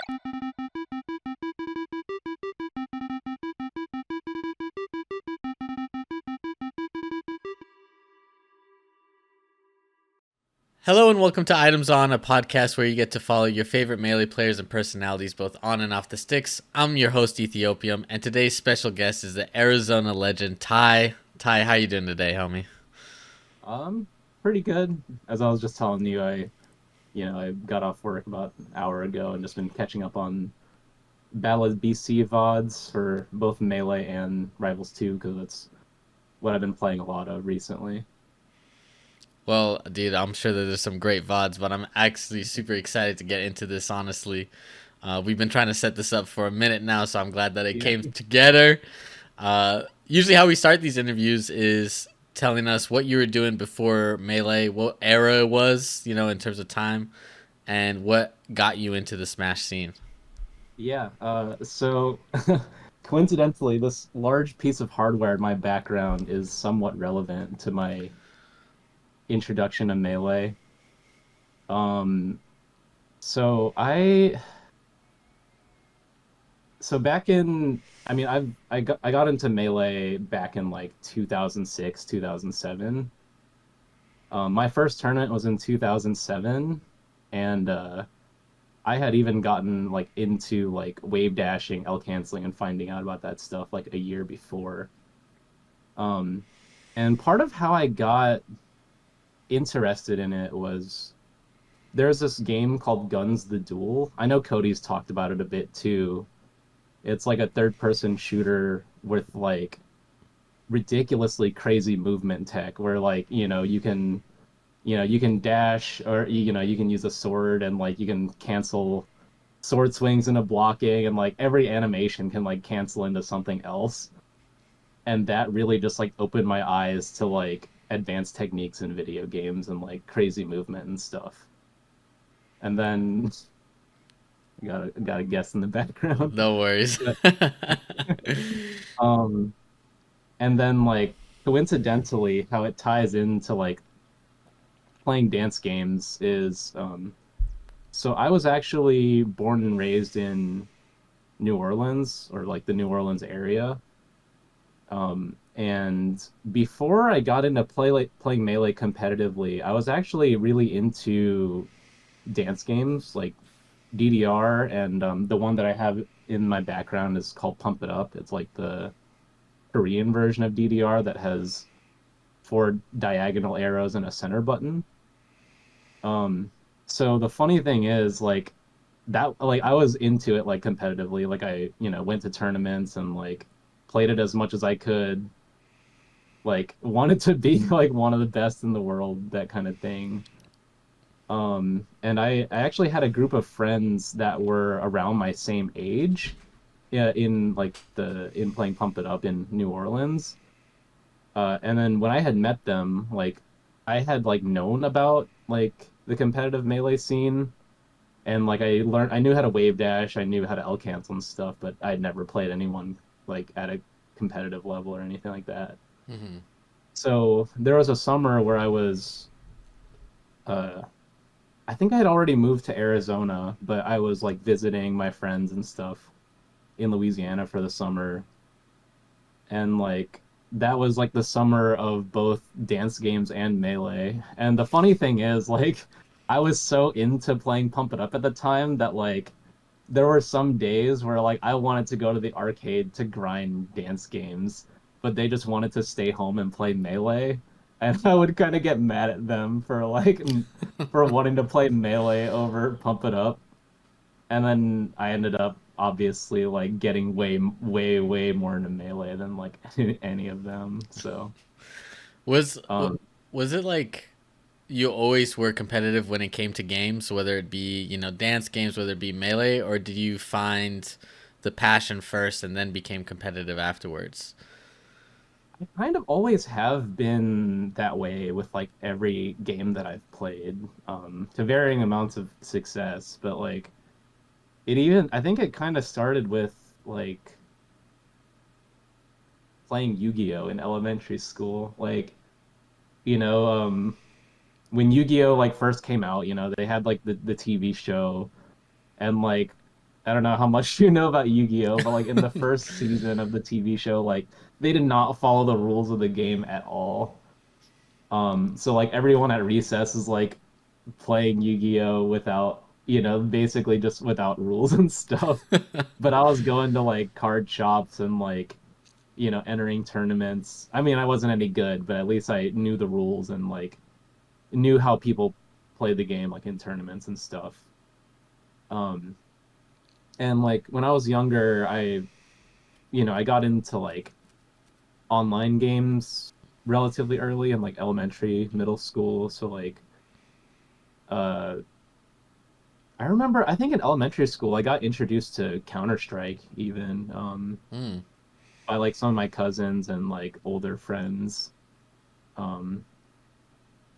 Hello and welcome to Items On, a podcast where you get to follow your favorite Melee players and personalities both on and off the sticks. I'm your host, Ethiopium, and today's special guest is the Arizona legend, Ty. Ty, how you doing today, homie? Um, Pretty good. As I was just telling you, I got off work about an hour ago and just been catching up on Battle of BC VODs for both Melee and Rivals 2 because that's what I've been playing a lot of recently. Well, dude, I'm sure that there's some great VODs, but I'm actually super excited to get into this, honestly. We've been trying to set this up for a minute now, so I'm glad that it Yeah. came together. Usually, how we start these interviews is telling us what you were doing before Melee, what era it was, in terms of time, and what got you into the Smash scene. Yeah. So coincidentally, this large piece of hardware in my background is somewhat relevant to my introduction to Melee. Um, so I so back in I mean I got into Melee back in like 2006, 2007. My first tournament was in 2007, and I had even gotten like into like wave dashing, L canceling, and finding out about that stuff like a year before. Um, and part of how I got interested in it was there's this game called Guns the Duel. I know Cody's talked about it a bit too. It's like a third person shooter with like ridiculously crazy movement tech where like, you can dash or you can use a sword and like you can cancel sword swings into blocking and like every animation can like cancel into something else. And that really just like opened my eyes to like advanced techniques in video games and like crazy movement and stuff. And then got a guess in the background. No worries. But um and then like coincidentally how it ties into like playing dance games is so I was actually born and raised in New Orleans or like the New Orleans area. And before I got into playing Melee competitively, I was actually really into dance games like DDR, and the one that I have in my background is called Pump It Up. It's like the Korean version of DDR that has four diagonal arrows and a center button. Um, so the funny thing is like I was into it like competitively. Like I, went to tournaments and like played it as much as I could. Like wanted to be like one of the best in the world, that kind of thing. And I actually had a group of friends that were around my same age, yeah, in playing Pump It Up in New Orleans. And then when I had met them, like I had like known about like the competitive Melee scene, and like I knew how to wave dash, I knew how to L cancel and stuff, but I'd never played anyone like at a competitive level or anything like that. Hmm. So there was a summer where uh I think I had already moved to Arizona, but I was like visiting my friends and stuff in Louisiana for the summer. And like that was like the summer of both dance games and Melee. And the funny thing is, like, I was so into playing Pump It Up at the time that like there were some days where like I wanted to go to the arcade to grind dance games, but they just wanted to stay home and play Melee. And I would kind of get mad at them for like for wanting to play Melee over Pump It Up. And then I ended up obviously like getting way more into Melee than like any of them. So Was um was it like you always were competitive when it came to games, whether it be dance games, whether it be Melee, or did you find the passion first and then became competitive afterwards? I kind of always have been that way with like every game that I've played, to varying amounts of success. But like I think it kind of started with like playing Yu-Gi-Oh in elementary school. Like, you know, when Yu-Gi-Oh like first came out, they had like the TV show, and like I don't know how much you know about Yu-Gi-Oh, but like in the first season of the TV show, like they did not follow the rules of the game at all. So like everyone at recess is like playing Yu-Gi-Oh without, basically just without rules and stuff. But I was going to like card shops and like, entering tournaments. I mean, I wasn't any good, but at least I knew the rules and like knew how people play the game like in tournaments and stuff. Um, and like when I was younger, I got into like online games relatively early in like elementary, middle school. So like uh I remember I think in elementary school I got introduced to Counter-Strike even Hmm. by like some of my cousins and like older friends. Um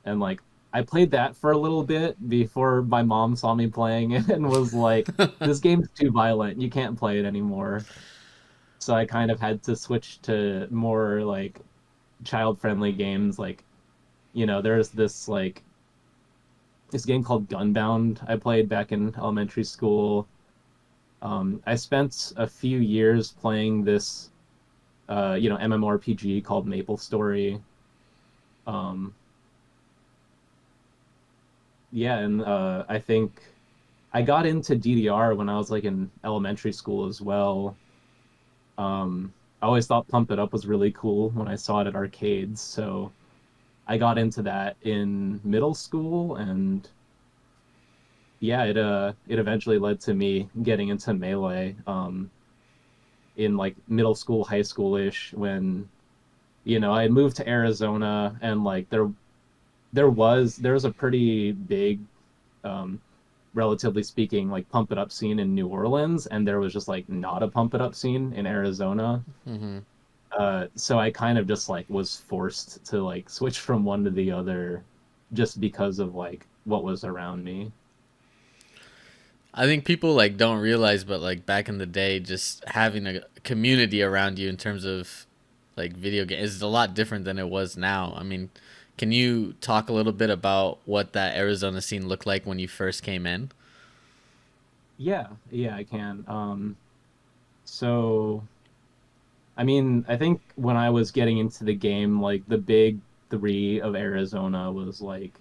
and like I played that for a little bit before my mom saw me playing it and was like, this game's too violent. You can't play it anymore. So I kind of had to switch to more like child-friendly games. Like, there's this game called Gunbound I played back in elementary school. I spent a few years playing this MMORPG called Maple Story. Um, yeah, and I think I got into DDR when I was like in elementary school as well. I always thought Pump It Up was really cool when I saw it at arcades, so I got into that in middle school, and yeah, it eventually led to me getting into Melee in like middle school, high school-ish when I moved to Arizona, and like there was a pretty big um relatively speaking like Pump It Up scene in New Orleans, and there was just like not a Pump It Up scene in Arizona. Hmm. So I kind of just like was forced to like switch from one to the other just because of like what was around me. I think people like don't realize, but like back in the day, just having a community around you in terms of like video games is a lot different than it was now. I mean, can you talk a little bit about what that Arizona scene looked like when you first came in? Yeah, yeah, I can. So I mean, I think when I was getting into the game, like the big three of Arizona was like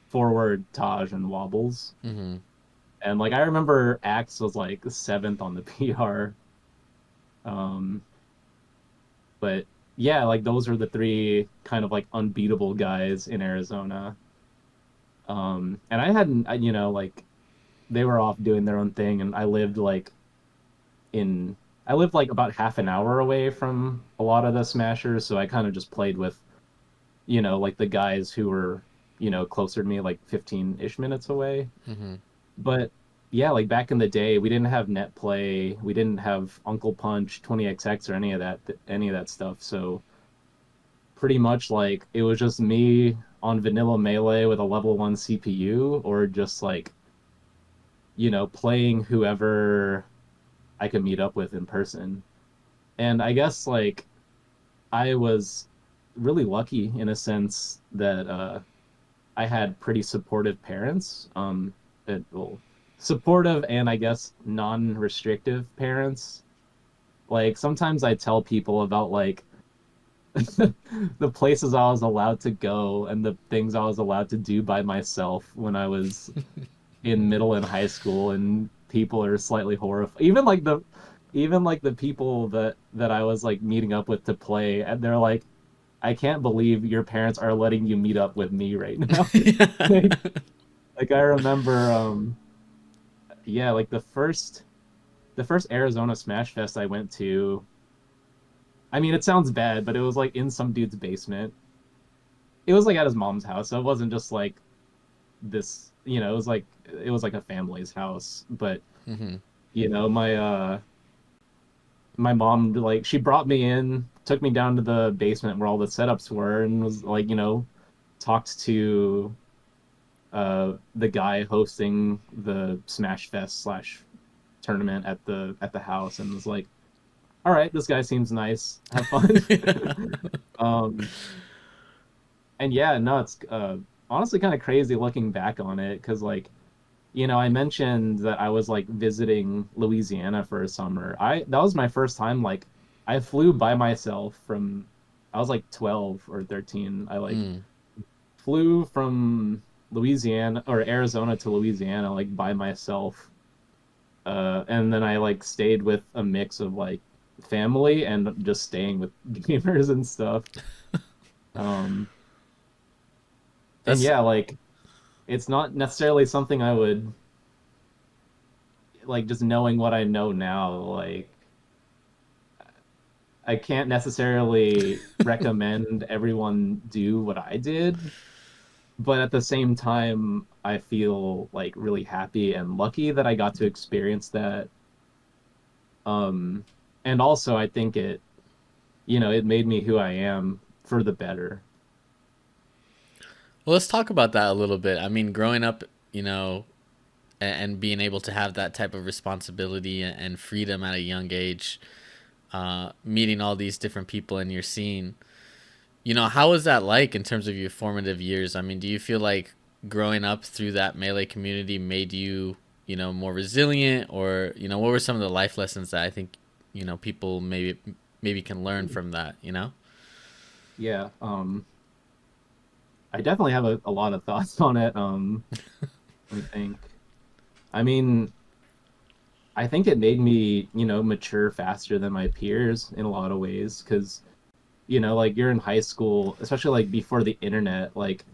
Forward, Taj, and Wobbles. Hmm. And like I remember Axe was like seventh on the PR. Um, but yeah, like those were the three kind of like unbeatable guys in Arizona. And I hadn't, like they were off doing their own thing, and in I lived like about half an hour away from a lot of the Smashers, so I kind of just played with, like the guys who were, closer to me, like 15-ish minutes away. Hmm. But yeah, like back in the day, we didn't have net play, we didn't have Uncle Punch, 20XX, or any of that stuff. So pretty much like it was just me on vanilla melee with a level 1 CPU, or just like, playing whoever I could meet up with in person. And I guess like I was really lucky in a sense that I had pretty supportive parents. Well, supportive and I guess non-restrictive parents. Like sometimes I tell people about like the places I was allowed to go and the things I was allowed to do by myself when I was in middle and high school, and people are slightly horrified. Even like the people that I was like meeting up with to play, and they're like, I can't believe your parents are letting you meet up with me right now. Like I remember yeah, like the first Arizona Smash Fest I went to, I mean it sounds bad, but it was like in some dude's basement. It was like at his mom's house, so it wasn't just like this, it was like a family's house. But Hmm. my mom, like, she brought me in, took me down to the basement where all the setups were, and was like, talked to the guy hosting the Smash Fest slash tournament at the house, and was like, all right, this guy seems nice, have fun. um and yeah, no, it's honestly kind of crazy looking back on it, because like I mentioned that I was like visiting Louisiana for a summer. I That was my first time like I flew by myself from I was like 12 or 13. I like Mm. flew from Louisiana or Arizona to Louisiana like by myself. And then I like stayed with a mix of like family and just staying with gamers and stuff. Um and That's yeah, like it's not necessarily something I would like just knowing what I know now, like I can't necessarily recommend everyone do what I did, but at the same time, I feel like really happy and lucky that I got to experience that. Um, and also I think it made me who I am for the better. well. Let's talk about that a little bit. I mean, growing up, you know, and being able to have that type of responsibility and freedom at a young age, meeting all these different in your scene. How was that like in terms of your formative years? I mean, do you feel like growing up through that melee community made you, more resilient, or what were some of the life lessons that I think, people maybe can learn from that? Yeah, I definitely have a lot of thoughts on it. Let me think. I mean, I think it made me, mature faster than my peers in a lot of ways because like you're in high school, especially like before the internet, like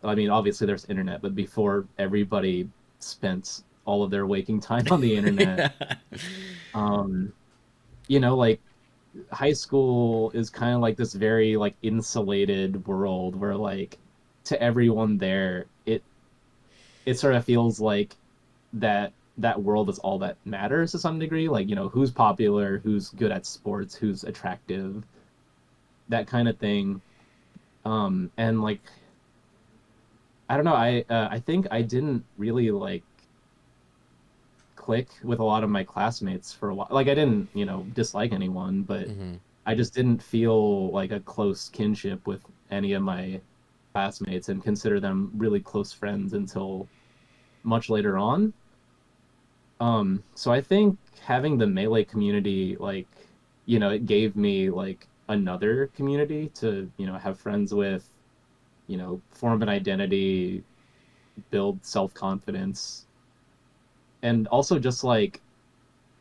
I mean, obviously there's internet, but before everybody spent all of their waking time on the internet, Yeah. um, like high school is kind of like this very like insulated world where like to everyone there, it sort of feels like that world is all that matters to some degree. Like, who's popular, who's good at sports, who's attractive, that kind of thing. And like I don't know. I think I didn't really like click with a lot of my classmates for a while. Like I didn't, dislike anyone, but Hmm. I just didn't feel like a close kinship with any of my classmates and consider them really close friends until much later on. So I think having the melee community, like, it gave me like another community to, have friends with, form an identity, build self-confidence, and also just like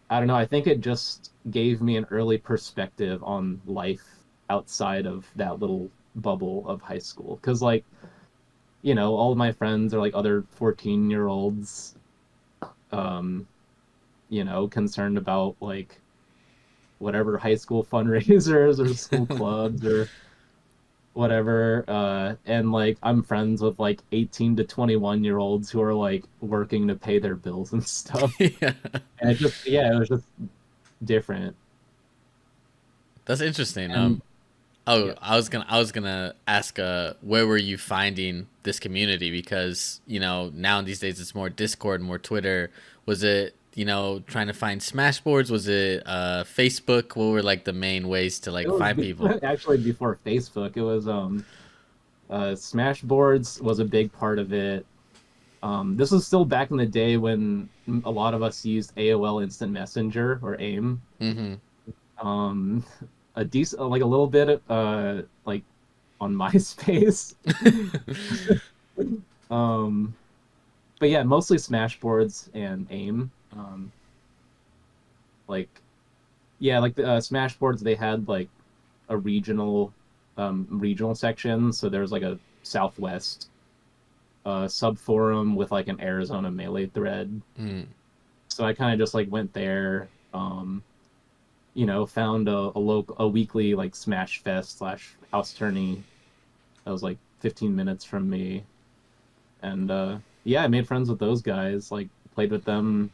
I don't know, I think it just gave me an early perspective on life outside of that little bubble of high school. Because like, all of my friends are like other 14-year-olds, um, concerned about like whatever high school fundraisers or school clubs or whatever. And like I'm friends with like 18 to 21-year-olds who are like working to pay their bills and stuff. Yeah. And it was just different. That's interesting. And Oh, yeah, I was gonna ask, where were you finding this community? Because now these days it's more Discord, more Twitter. Was it trying to find Smashboards? Was it Facebook? What were like the main ways to it like was find people? actually before Facebook. It was Smashboards was a big part of it. This was still back in the day when a lot of us used AOL Instant Messenger or AIM. Mm-hmm. Um, a decent like a little bit like on MySpace. Um, but yeah, mostly Smashboards and AIM. Like yeah, like the Smashboards they had like a regional section. So there was like a Southwest sub forum with like an Arizona melee thread. Mm. So I kind of just like went there, found a weekly like Smash Fest slash house tourney that was like 15 minutes from me, and yeah, I made friends with those guys. Like played with them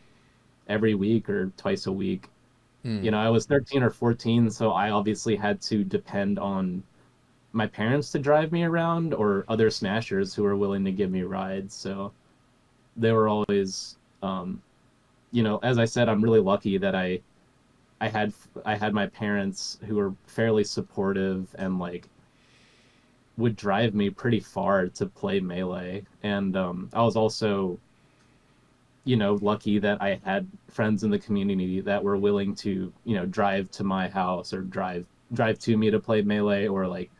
every week or twice a week. Mm. I was 13 or 14, so I obviously had to depend on my parents to drive me around or other smashers who were willing to give me rides. So they were always, as I said, I'm really lucky that I had I had my parents who were fairly supportive and like would drive me pretty far to play melee. And I was also lucky that I had friends in the community that were willing to, drive to my house or drive to me to play Melee, or like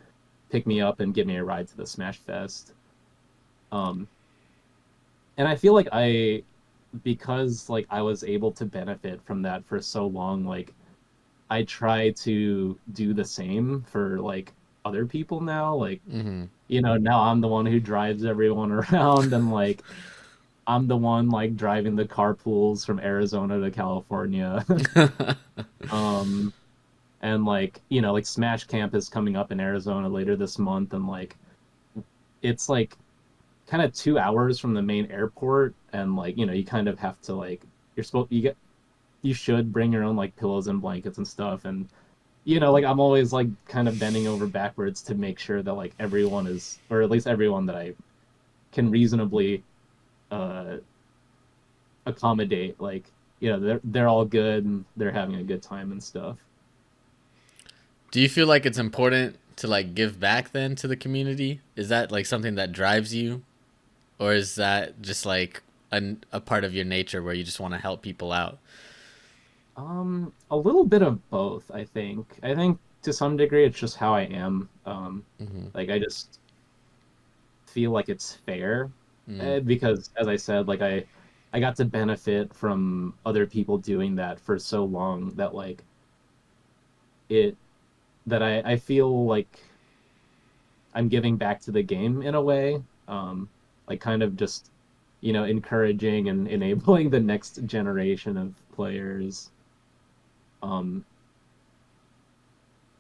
pick me up and give me a ride to the Smash Fest. Um, and I feel like because like I was able to benefit from that for so long, like I try to do the same for like other people now. Like, Mm-hmm. now I'm the one who drives everyone around, and like I'm the one like driving the carpools from Arizona to California. um and like, like Smash Camp is coming up in Arizona later this month, and like it's like kind of 2 hours from the main airport, and like, you kind of have to like you should bring your own like pillows and blankets and stuff, and like I'm always like kind of bending over backwards to make sure that like everyone is, or at least everyone that I can reasonably uh accommodate, like, they're all good and they're having a good time and stuff. Do you feel like it's important to like give back then to the community? Is that like something that drives you, or is that just like a part of your nature where you just want to help people out? A little bit of both, I think. I think to some degree it's just how I am. Mm-hmm. Like I just feel like it's fair, Mm-hmm. because as I said, like I got to benefit from other people doing that for so long that like it that I feel like I'm giving back to the game in a way. Like kind of just, encouraging and enabling the next generation of players. Um,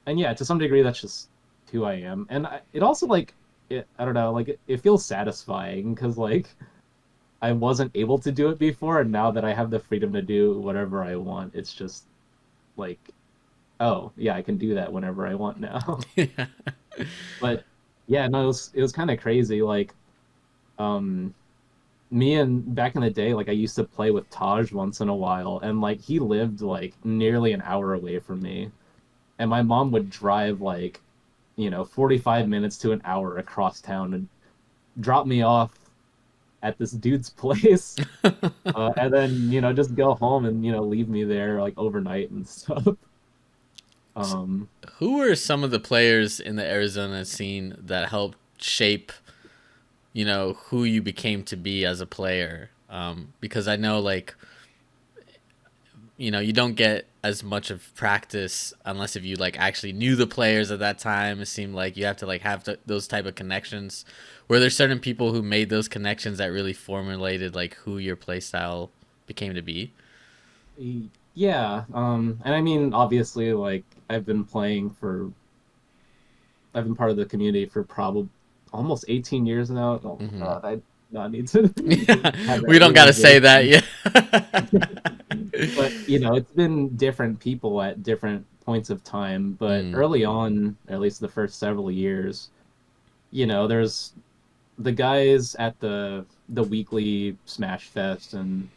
and yeah, to some degree, that's just who I am. And it also like I don't know, like it feels satisfying because like I wasn't able to do it before, and now that I have the freedom to do whatever I want, it's just like, oh yeah, I can do that whenever I want now. Yeah. But yeah, no, it was kind of crazy. Like, um, me and back in the day, like I used to play with Taj once in a while, and like he lived like nearly an hour away from me, and my mom would drive like, 45 minutes to an hour across town and drop me off at this dude's place, and then just go home and leave me there like overnight and stuff. Um, Who were some of the players in the Arizona scene that helped shape, who you became to be as a player? Because I know, like, you don't get as much of practice unless if you like actually knew the players at that time. It seemed like you have to like have those type of connections. Were there certain people who made those connections that really formulated like who your playstyle became to be? yeah, and I mean, obviously, like I've been part of the community for probably almost 18 years now. Oh Mm-hmm. God, I not need to Yeah, have we that don't got to say that. realization. Yeah. But it's been different people at different points of time. But Mm, early on, at least the first several years, there's the guys at the weekly Smash Fest and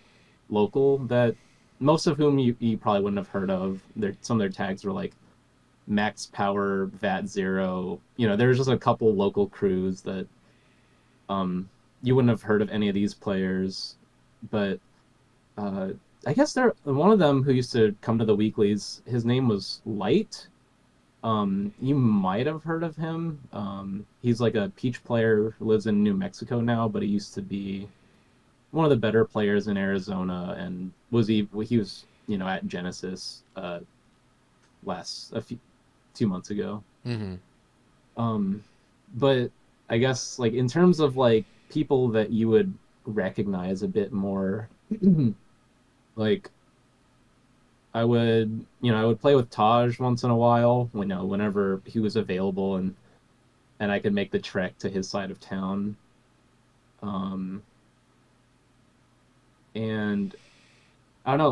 local that most of whom you probably wouldn't have heard of. Some of their tags were like Max Power, VAT Zero. There's just a couple local crews that um you wouldn't have heard of any of these players, but uh I guess they're one of them who used to come to the weeklies. His name was Light. You might have heard of him. He's like a Peach player who lives in New Mexico now, but he used to be one of the better players in Arizona, and he was at Genesis last a few 2 months ago. mm-hmm. Um, but I guess like in terms of like people that you would recognize a bit more, like I would play with Taj once in a while, whenever he was available, and I could make the trek to his side of town. Um, and I don't know,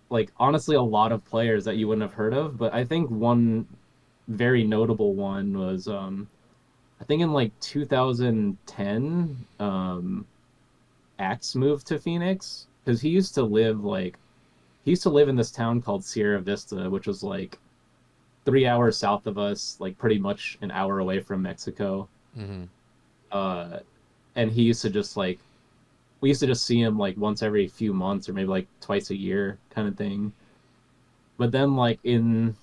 like honestly, a lot of players that you wouldn't have heard of, but I think one very notable one was I think in like 2010, Axe moved to Phoenix because he used to live in this town called Sierra Vista, which was like 3 hours south of us, like pretty much an hour away from Mexico. Mm-hmm. Uh, and he used to just like we used to just see him like once every few months or maybe like twice a year kind of thing. But then like in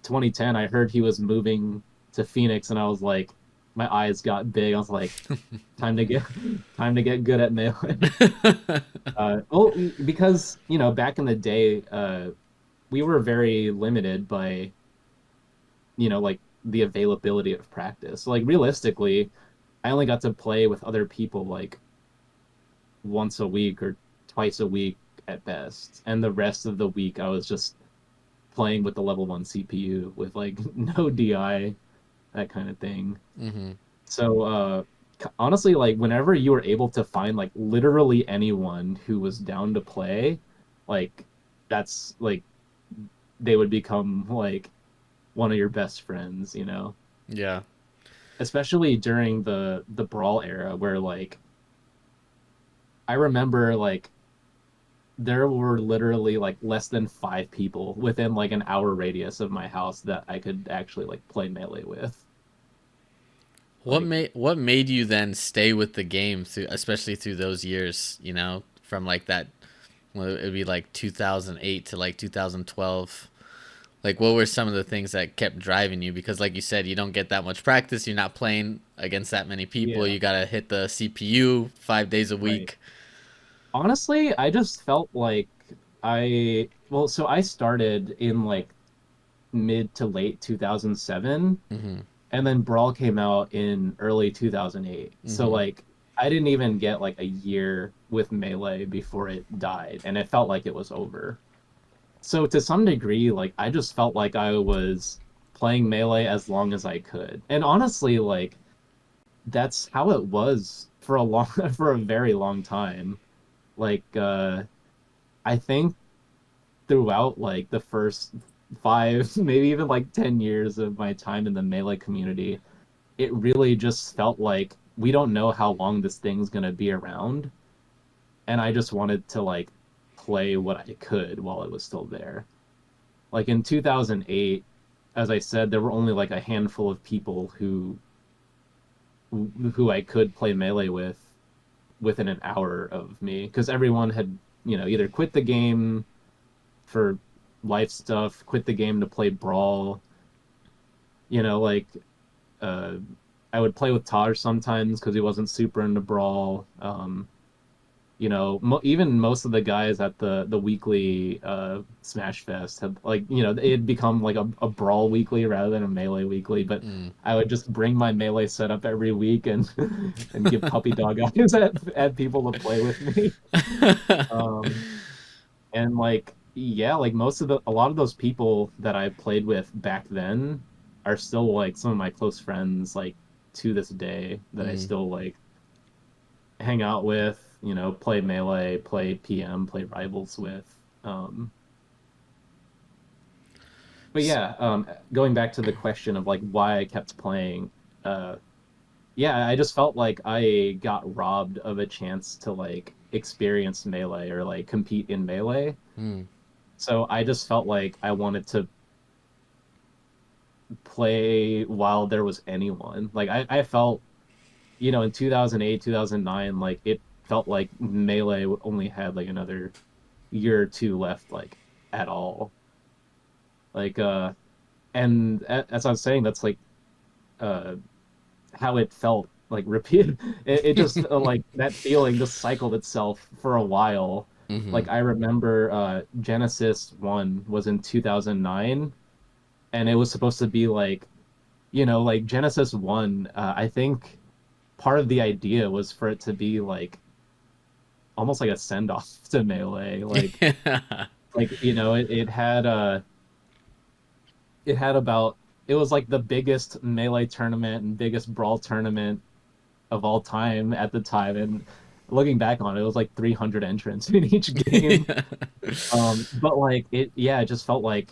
2010, I heard he was moving to Phoenix, and I was like, my eyes got big. I was like, time to get time to get good at melee. Well, because back in the day, we were very limited by like the availability of practice. So, like realistically, I only got to play with other people like once a week or twice a week at best, and the rest of the week I was just playing with the level 1 CPU with like no DI, that kind of thing. Hmm. So honestly, like whenever you were able to find like literally anyone who was down to play, like that's like they would become like one of your best friends, Yeah. especially during the brawl era where like I remember like there were literally like less than 5 people within like an hour radius of my house that I could actually like play melee with. Like, What made you then stay with the game through, especially through those years? You know, from like that, well, it'd be like 2008 to like 2012. Like, what were some of the things that kept driving you? Because, like you said, you don't get that much practice. You're not playing against that many people. yeah, You gotta hit the CPU 5 days a right. week. Honestly, I just felt like well, so I started in like mid to late 2007, Mm-hmm. and then Brawl came out in early 2008. So Mm-hmm. like I didn't even get like a year with Melee before it died, and it felt like it was over. So to some degree, like I just felt like I was playing Melee as long as I could. And honestly, like that's how it was for a long for a very long time. Like I think throughout like the first 5, maybe even like 10 years of my time in the Melee community, it really just felt like we don't know how long this thing's going to be around, and I just wanted to like play what I could while it was still there. Like in 2008, as I said, there were only like a handful of people who I could play Melee with within an hour of me, because everyone had either quit the game for life stuff, quit the game to play Brawl. Like uh, I would play with Taj sometimes because he wasn't super into Brawl. Even most of the guys at the weekly Smash Fest had like it had become like a Brawl weekly rather than a Melee weekly. But Mm. I would just bring my Melee setup every week and and give puppy dog eyes at people to play with me. Um, and like yeah, like a lot of those people that I played with back then are still like some of my close friends like to this day that I Mm. still like hang out with, play Melee, play PM, play Rivals with. Um, but yeah, going back to the question of like why I kept playing, uh, yeah, I just felt like I got robbed of a chance to like experience Melee or like compete in Melee. Mm. So I just felt like I wanted to play while there was anyone. Like I felt, in 2008, 2009, like it felt like Melee only had like another year or two left, like at all. Like and as I was saying, that's like uh how it felt like repeat it just like that feeling just cycled itself for a while. Mm-hmm. Like I remember Genesis 1 was in 2009, and it was supposed to be like like Genesis 1, I think part of the idea was for it to be like almost like a send off to Melee. Yeah. It had about it was like the biggest Melee tournament and biggest Brawl tournament of all time at the time. And looking back on it, it was like 300 entrants in each game. But like yeah, it just felt like,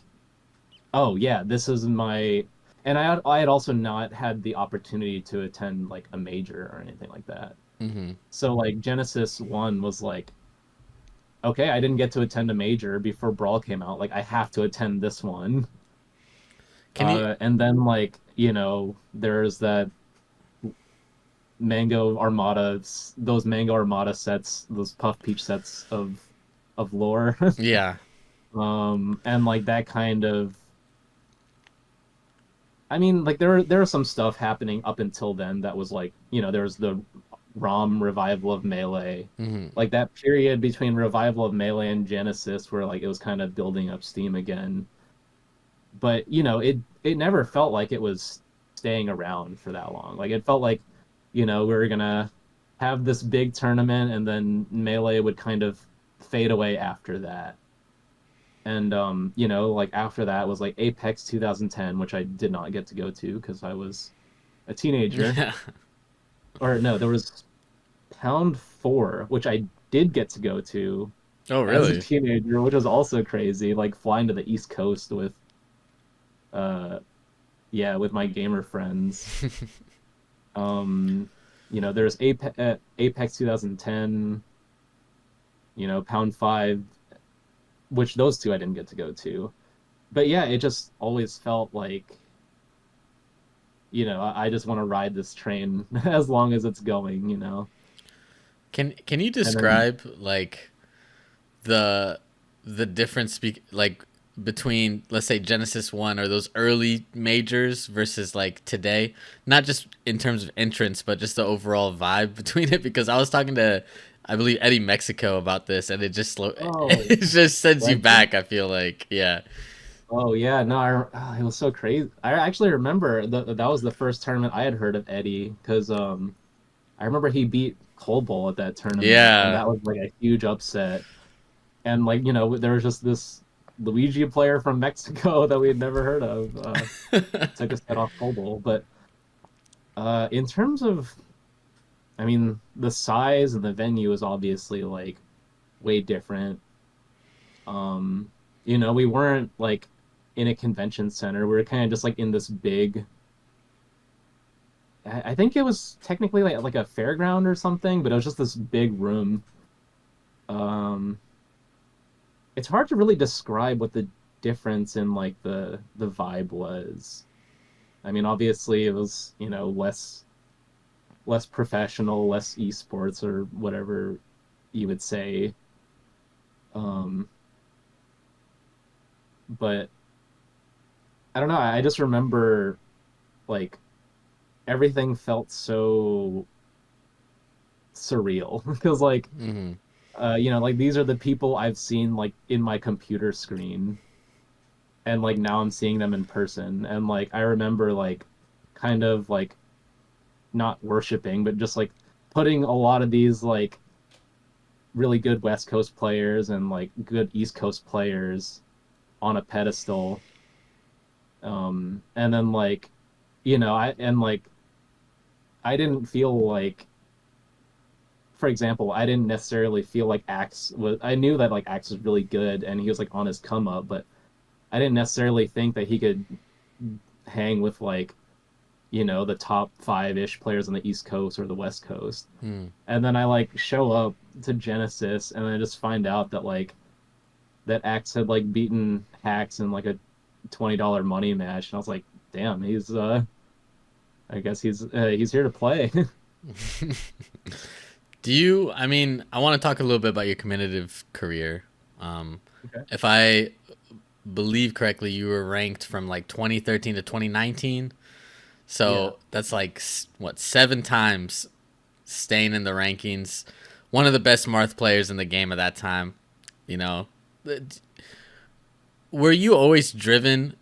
oh yeah, this is my. And I had also not had the opportunity to attend like a major or anything like that. Mm-hmm. So like Genesis 1 was like, okay, I didn't get to attend a major before Brawl came out. Like I have to attend this one. Can you And then like, there's that Mango Armada, those Mango Armada sets, those Puff Peach sets of lore. Yeah. And like that kind of, I mean, like there was some stuff happening up until then that was like, there was the ROM revival of Melee. Hmm. Like that period between revival of Melee and Genesis where like it was kind of building up steam again. But, it never felt like it was staying around for that long. Like it felt like, we were gonna have this big tournament and then Melee would kind of fade away after that. And like after that was like Apex 2010, which I did not get to go to because I was a teenager. Yeah. Or no, there was Pound 4, which I did get to go to Oh, as a really? teenager, which was also crazy. Like flying to the East Coast with uh yeah, with my gamer friends. There's Apex 2010, Pound 5, which those two I didn't get to go to. But yeah, it just always felt like, I just want to ride this train as long as it's going. Can you And then, describe like the the difference like between, let's say, Genesis 1 or those early majors versus like today, not just in terms of entrance but just the overall vibe between it, because I was talking to, I believe, Eddie Mexico about this, and it just oh, it just sends you legend. back, I feel like. Yeah. Oh yeah, no, it was so crazy. I actually remember that was the first tournament I had heard of Eddie because I remember he beat Colbull at that tournament, and Yeah. that was like a huge upset. And like there was just this Luigi player from Mexico that we had never heard of. Took his head off Colbull, but in terms of, I mean, the size and the venue is obviously like way different. We weren't like in a convention center. We were kind of just like in this big. I think it was technically like a fairground or something, but it was just this big room. Um, it's hard to really describe what the difference in like the vibe was. I mean, obviously it was, less professional, less esports or whatever you would say. Um, but I don't know. I just remember like everything felt so surreal because like Hmm. like these are the people I've seen like in my computer screen, and like now I'm seeing them in person, and like I remember like kind of like not worshiping but just like putting a lot of these like really good West Coast players and like good East Coast players on a pedestal. And then like I didn't feel like, for example, I didn't necessarily feel like Axe was. I knew that like Axe was really good and he was like on his come up, but I didn't necessarily think that he could hang with like the top five ish players on the East Coast or the West Coast. Hmm. And then I like show up to Genesis and I just find out that like that Axe had like beaten Hacks in like a $20 money match, and I was like, damn, he's I guess he's here to play. Do you? I mean, I want to talk a little bit about your competitive career. Um, Okay. if I believe correctly, you were ranked from like 2013 to 2019. Yeah. So that's like what, 7 times staying in the rankings. One of the best Marth players in the game at that time. You know, were you always driven,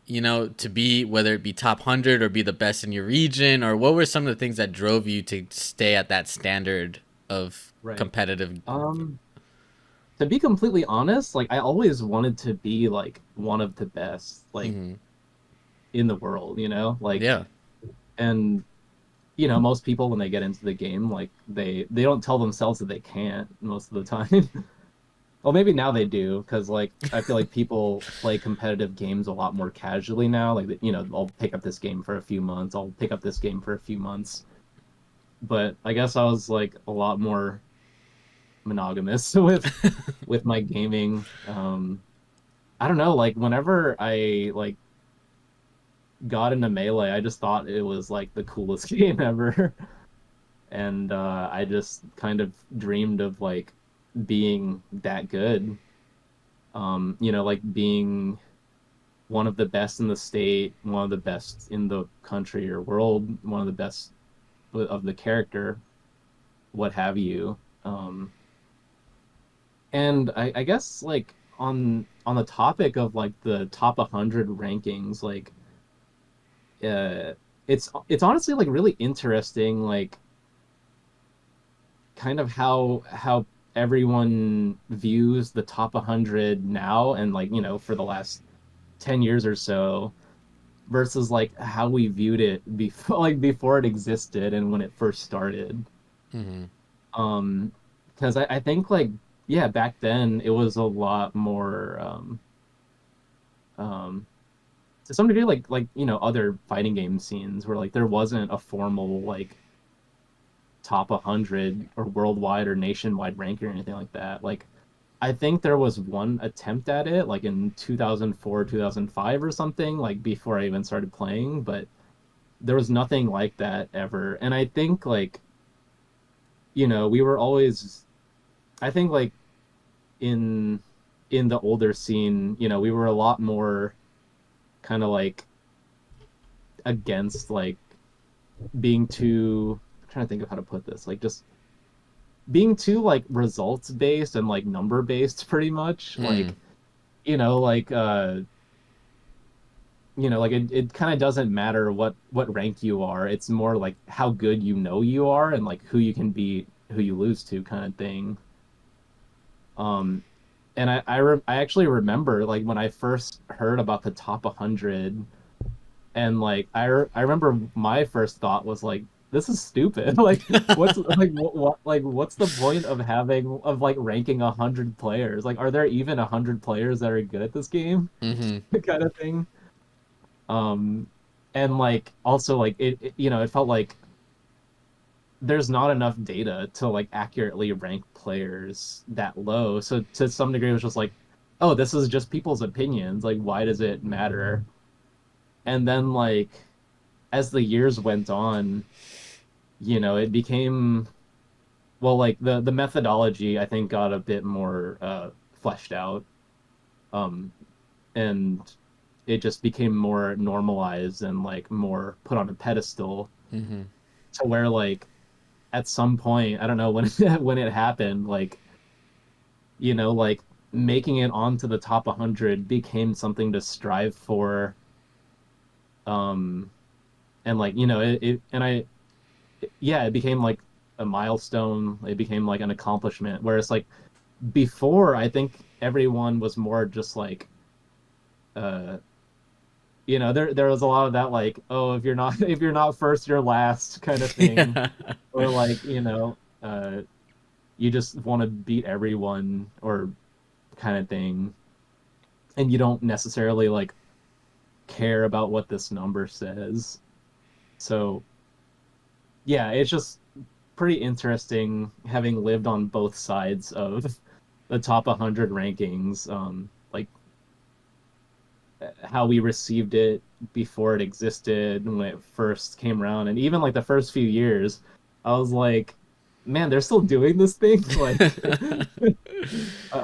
to be, whether it be top 100 or be the best in your region, or what were some of the things that drove you to stay at that standard of Right. competitive? Um, to be completely honest, like I always wanted to be like one of the best, like Hmm. in the world, like, Yeah. and most people when they get into the game, like they don't tell themselves that they can't most of the time. Well, maybe now they do, because like I feel like people play competitive games a lot more casually now. Like, I'll pick up this game for a few months. I'll pick up this game for a few months. But I guess I was like a lot more monogamous with my gaming. I don't know, like whenever I like got into Melee, I just thought it was like the coolest game ever. and I just kind of dreamed of like being that good. Like being one of the best in the state, one of the best in the country or world, one of the best of the character, what have you. And I guess like on the topic of like the top 100 rankings, like uh, it's honestly like really interesting, like kind of how everyone views the top 100 now and like for the last 10 years or so versus like how we viewed it before like before it existed and when it first started. Mm-hmm. um because I think like yeah, back then it was a lot more um to some degree like other fighting game scenes where like there wasn't a formal like top 100 or worldwide or nationwide ranking or anything like that. Like I think there was one attempt at it like in 2004, 2005 or something, like before I even started playing, but there was nothing like that ever. And I think like, we were always I think like in the older scene, we were a lot more kind of like against like being too I'm trying to think of how to put this, like just being too like results based and like number based pretty much. Mm. Like, like like it kind of doesn't matter what rank you are. It's more like how good you are and like who you can beat, who you lose to kind of thing. Um and I actually remember like when I first heard about the top 100, and like I remember my first thought was like this is stupid. Like what's like like what's the point of having of like ranking 100 players? Like are there even 100 players that are good at this game? Mm-hmm. Kind of thing. Um and like also like it felt like there's not enough data to like accurately rank players that low. So to some degree it was just like, oh, this is just people's opinions. Like why does it matter? And then like as the years went on, it became well like the methodology I think got a bit more fleshed out. Um and it just became more normalized and like more put on a pedestal Mm-hmm. to where like at some point, I don't know when when it happened, like like making it onto the top 100 became something to strive for. um and like and yeah, it became like a milestone, it became like an accomplishment, whereas like before I think everyone was more just like uh there was a lot of that like, oh, if you're not if you're not first you're last kind of thing, Yeah. or like you just want to beat everyone or kind of thing, and you don't necessarily like care about what this number says. So yeah, it's just pretty interesting having lived on both sides of the top 100 rankings. Like how we received it before it existed when it first came around, and even like the first few years, I was like, man, they're still doing this thing. Like,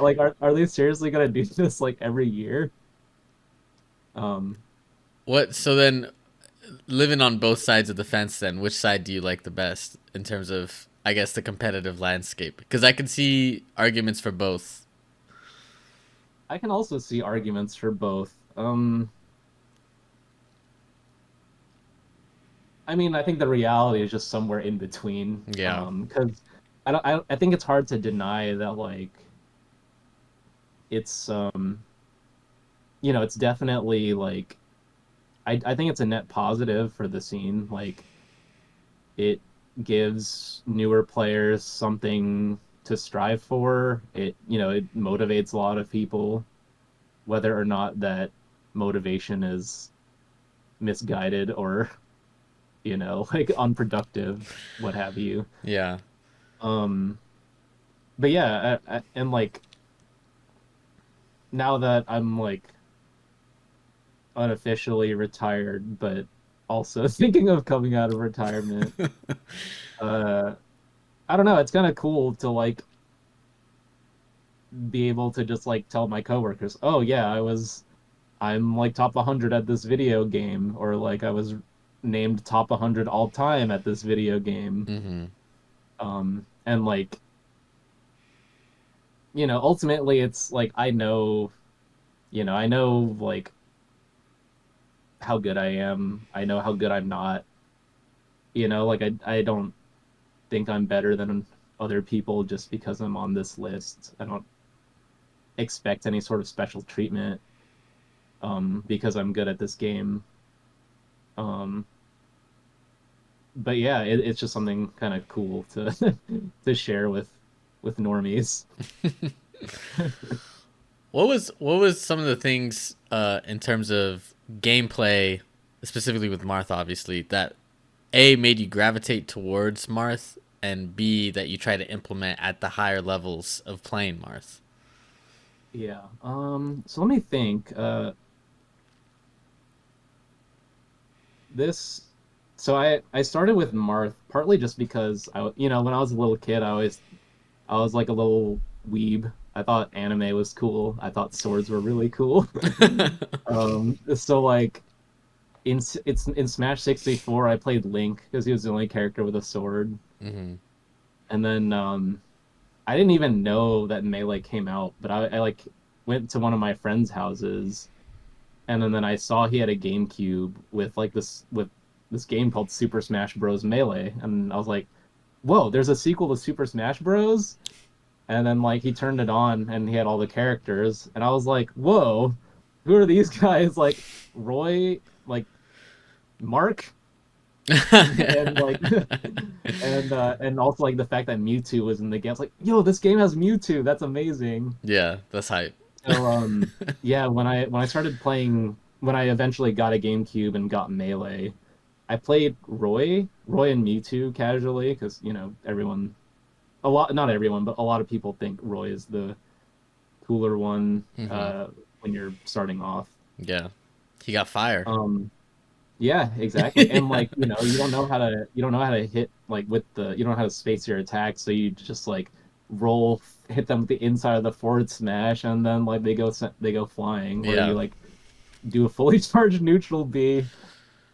like are they seriously gonna do this like every year? Um, What? So then, living on both sides of the fence, then which side do you like the best in terms of, I guess, the competitive landscape? Because I can see arguments for both. I can also see arguments for both. I mean, I think the reality is just somewhere in between. Yeah. Because I think it's hard to deny that like it's it's definitely like I think it's a net positive for the scene. Like it gives newer players something to strive for. It motivates a lot of people, whether or not that motivation is misguided or like unproductive, what have you. Yeah. Um, but yeah, and like now that I'm like unofficially retired, but also thinking of coming out of retirement. Uh, I don't know. It's kind of cool to like be able to just like tell my coworkers, "Oh yeah, I'm like top 100 at this video game," or like I was named top 100 all time at this video game. Mm-hmm. And like, ultimately it's like I know like how good I am. I know how good I'm not. Like I don't think I'm better than other people just because I'm on this list. I don't expect any sort of special treatment because I'm good at this game. Um but yeah, it's just something kind of cool to to share with normies. What was some of the things in terms of gameplay, specifically with Marth, obviously, that A made you gravitate towards Marth, and B that you try to implement at the higher levels of playing Marth? Yeah. So let me think. This so I started with Marth partly just because when I was a little kid, I was like a little weeb. I thought anime was cool. I thought swords were really cool. So like in Smash 64, I played Link because he was the only character with a sword. Mm-hmm. And then I didn't even know that Melee came out, but I like went to one of my friends' houses, and then I saw he had a GameCube with this game called Super Smash Bros. Melee, and I was like, "Whoa, there's a sequel to Super Smash Bros." And then like he turned it on, and he had all the characters, and I was like, "Whoa, who are these guys?" Like Roy, like Mark, and like and also like the fact that Mewtwo was in the game. I was like, "Yo, this game has Mewtwo. That's amazing." Yeah, that's hype. So yeah, when I started playing when I eventually got a GameCube and got Melee, I played Roy and Mewtwo casually because everyone a lot not everyone but a lot of people think Roy is the cooler one Mm-hmm. when you're starting off. Yeah, he got fire. Um yeah, exactly. And Yeah. like, you don't know how to hit like with the you don't know how to space your attack, so you just like hit them with the inside of the forward smash and then like they go flying, or Yeah. you like do a fully charged neutral B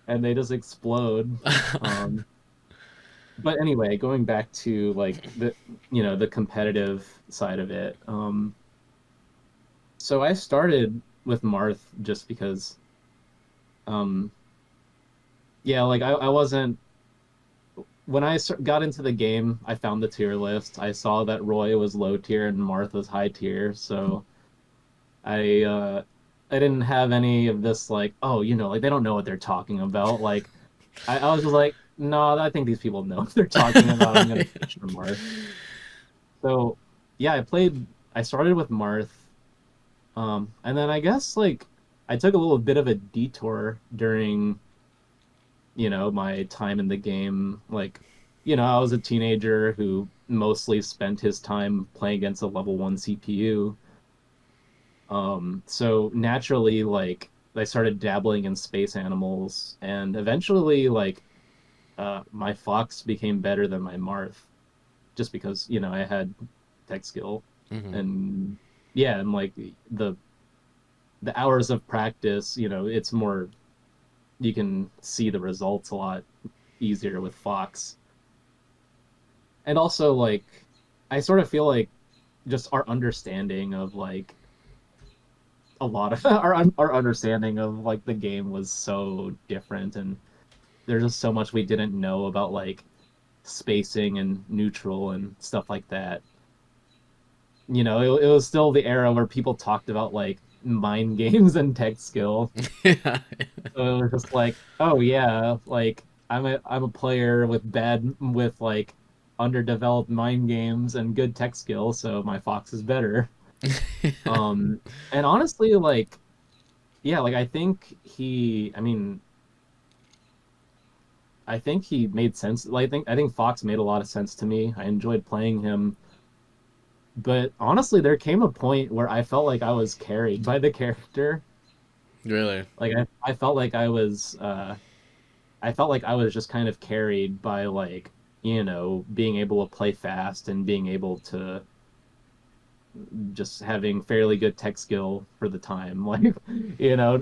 and they just explode. Um, but anyway, going back to like the competitive side of it. So I started with Marth just because, um, yeah, like I wasn't when got into the game. I found the tier list. I saw that Roy was low tier and Marth was high tier, so I uh, I didn't have any of this like, oh, like they don't know what they're talking about. Like I was just like, no, I think these people know what they're talking about. I'm gonna switch to Marth. So yeah, I started with Marth, and then I guess like I took a little bit of a detour during my time in the game. Like, I was a teenager who mostly spent his time playing against a level 1 CPU. So naturally, like I started dabbling in space animals, and eventually, like my fox became better than my Marth, just because I had tech skill, Mm-hmm. and yeah, and like the hours of practice, it's more you can see the results a lot easier with fox, and also like I sort of feel like just our understanding of like a lot of our understanding of like the game was so different, and there's just so much we didn't know about like spacing and neutral and stuff like that. It was still the era where people talked about like mind games and tech skill. Yeah. So it was just like, oh yeah, like I'm a player with like underdeveloped mind games and good tech skill, so my fox is better. Um and honestly, like yeah, like I think he made sense. Like I think Fox made a lot of sense to me. I enjoyed playing him, but honestly, there came a point where I felt like I was carried by the character. Really. Like I felt like I was I felt like I was just kind of carried by like, being able to play fast and being able to just having fairly good tech skill for the time. Like,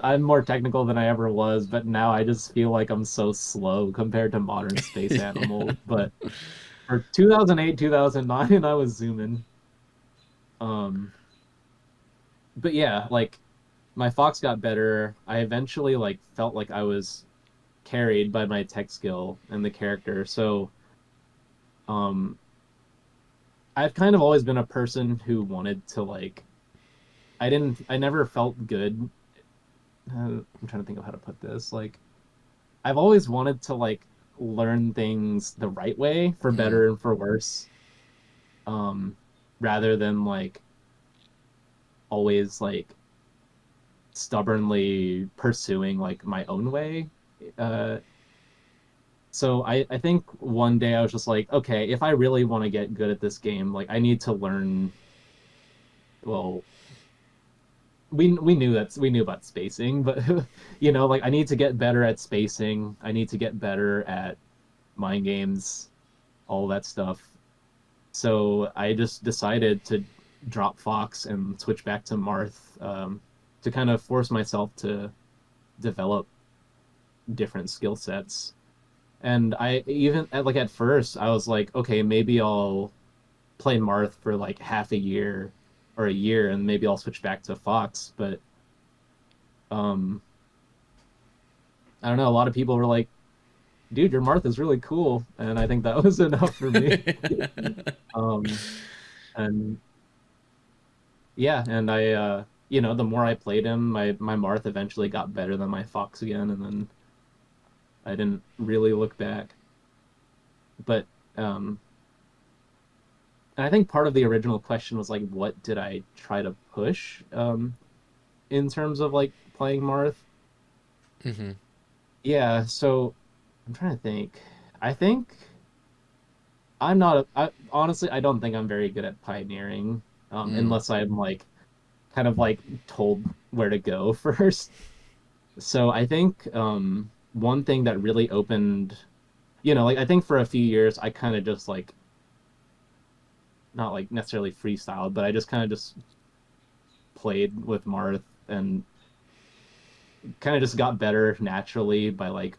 I'm more technical than I ever was, but now I just feel like I'm so slow compared to modern space animals. But for 2008, 2009, I was zooming. Um, but yeah, like my Fox got better. I eventually like felt like I was carried by my tech skill and the character. So, um, I've kind of always been a person who wanted to like I never felt good. I'm trying to think of how to put this. Like I've always wanted to like learn things the right way for Mm. better and for worse. Um, rather than like always like stubbornly pursuing like my own way. Uh, so I think one day I was just like, okay, if I really want to get good at this game, like I need to learn. Well, we knew about spacing, but like I need to get better at spacing. I need to get better at mind games, all that stuff. So I just decided to drop Fox and switch back to Marth, to kind of force myself to develop different skill sets. And I even at first I was like, okay, maybe I'll play Marth for like half a year or a year, and maybe I'll switch back to Fox. But um, I don't know. A lot of people were like, "Dude, your Marth is really cool," and I think that was enough for me. Um, and yeah, and the more I played him, my Marth eventually got better than my Fox again, and then I didn't really look back. But um, and I think part of the original question was like, what did I try to push in terms of like playing Marth? Hmm. Yeah, so I'm trying to think. I think I'm not. Honestly, I don't think I'm very good at pioneering, Mm. unless I'm like kind of like told where to go first. So I think one thing that really opened, like I think for a few years I kind of just like not like necessarily freestyled, but I just kind of just played with Marth and kind of just got better naturally by like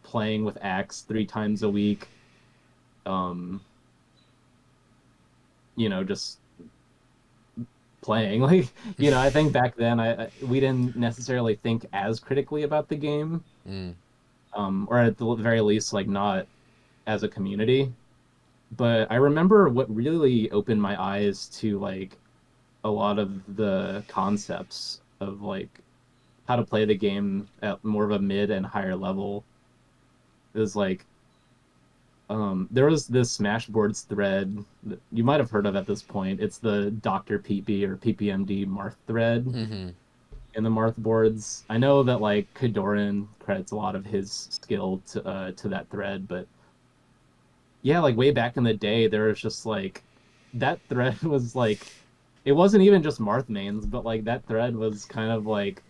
playing with Axe 3 times a week. Um, just playing like I think back then we didn't necessarily think as critically about the game, Mm. or at the very least like not as a community. But I remember what really opened my eyes to like a lot of the concepts of like how to play the game at more of a mid and higher level is like there was this Smashboards thread that you might have heard of at this point. It's the Dr. PP or PPMD Marth thread Hmm. in the Marth boards. I know that like Kadoran credits a lot of his skill to that thread, but yeah, like way back in the day, there was just like that thread was like it wasn't even just Marth mains, but like that thread was kind of like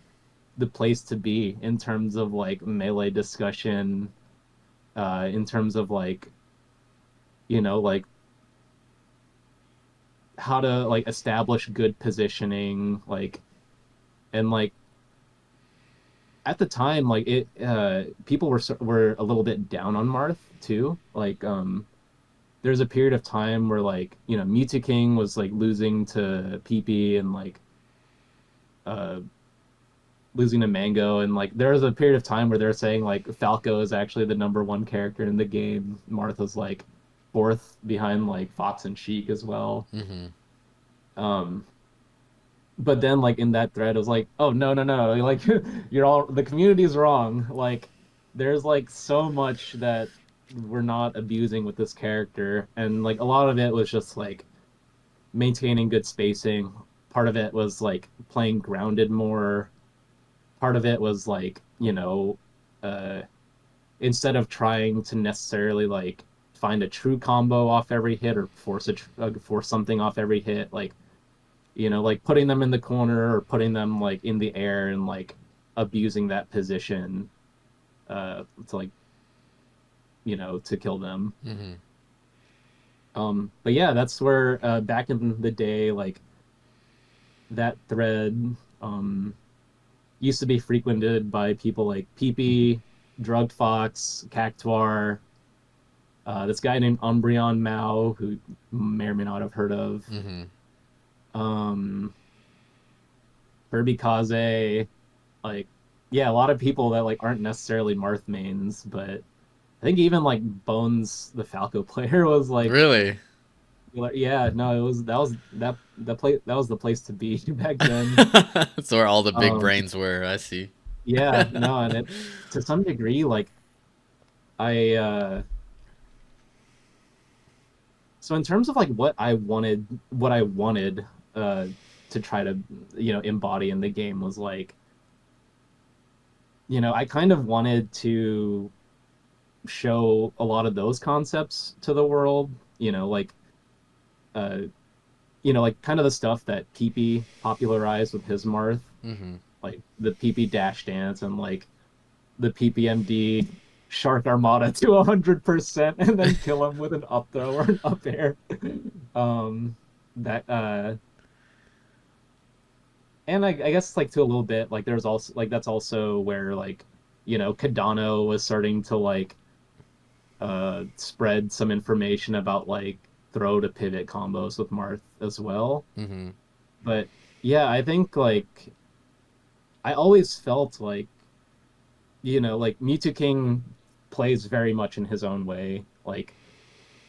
the place to be in terms of like melee discussion, in terms of like like how to like establish good positioning, like and like at the time, like it people were a little bit down on Marth too. Like there's a period of time where like Mewtwo King was like losing to PP and like uh losing to Mango, and like there was a period of time where they're saying like Falco is actually the number one character in the game. Martha's like fourth behind like Fox and Sheik as well. Hmm. Um, but then like in that thread, it was like, oh no no no, like the community is wrong. Like there's like so much that we're not abusing with this character, and like a lot of it was just like maintaining good spacing. Part of it was like playing grounded more. Part of it was like uh instead of trying to necessarily like find a true combo off every hit or force something off every hit, like like putting them in the corner or putting them like in the air and like abusing that position to like to kill them. Mm-hmm. But yeah, that's where back in the day, like that thread used to be frequented by people like Peepee, Drugged Fox, Cactuar, this guy named Umbreon Mao, who you may or may not have heard of, Mm-hmm. um, Furby Kaze, like yeah, a lot of people that like aren't necessarily Marth mains, but I think even like Bones, the Falco player, was like, Really? yeah, no, it was that was the place to be back then. That's where all the big Um, brains were. I see. yeah, no, and it to some degree, like I so in terms of like what I wanted uh to try to embody in the game was like, I kind of wanted to show a lot of those concepts to the world, like uh like kind of the stuff that PP popularized with his Marth, Mm-hmm. like the PP dash dance and like the PPMD Shark Armada to 100% and then kill him with an up throw or an up air. Um, that and I guess like to a little bit like there's also like that's also where like Cardano was starting to like spread some information about like throw to pivot combos with Marth as well. Mm-hmm. But yeah, I think like I always felt like like Mewtwo King plays very much in his own way. Like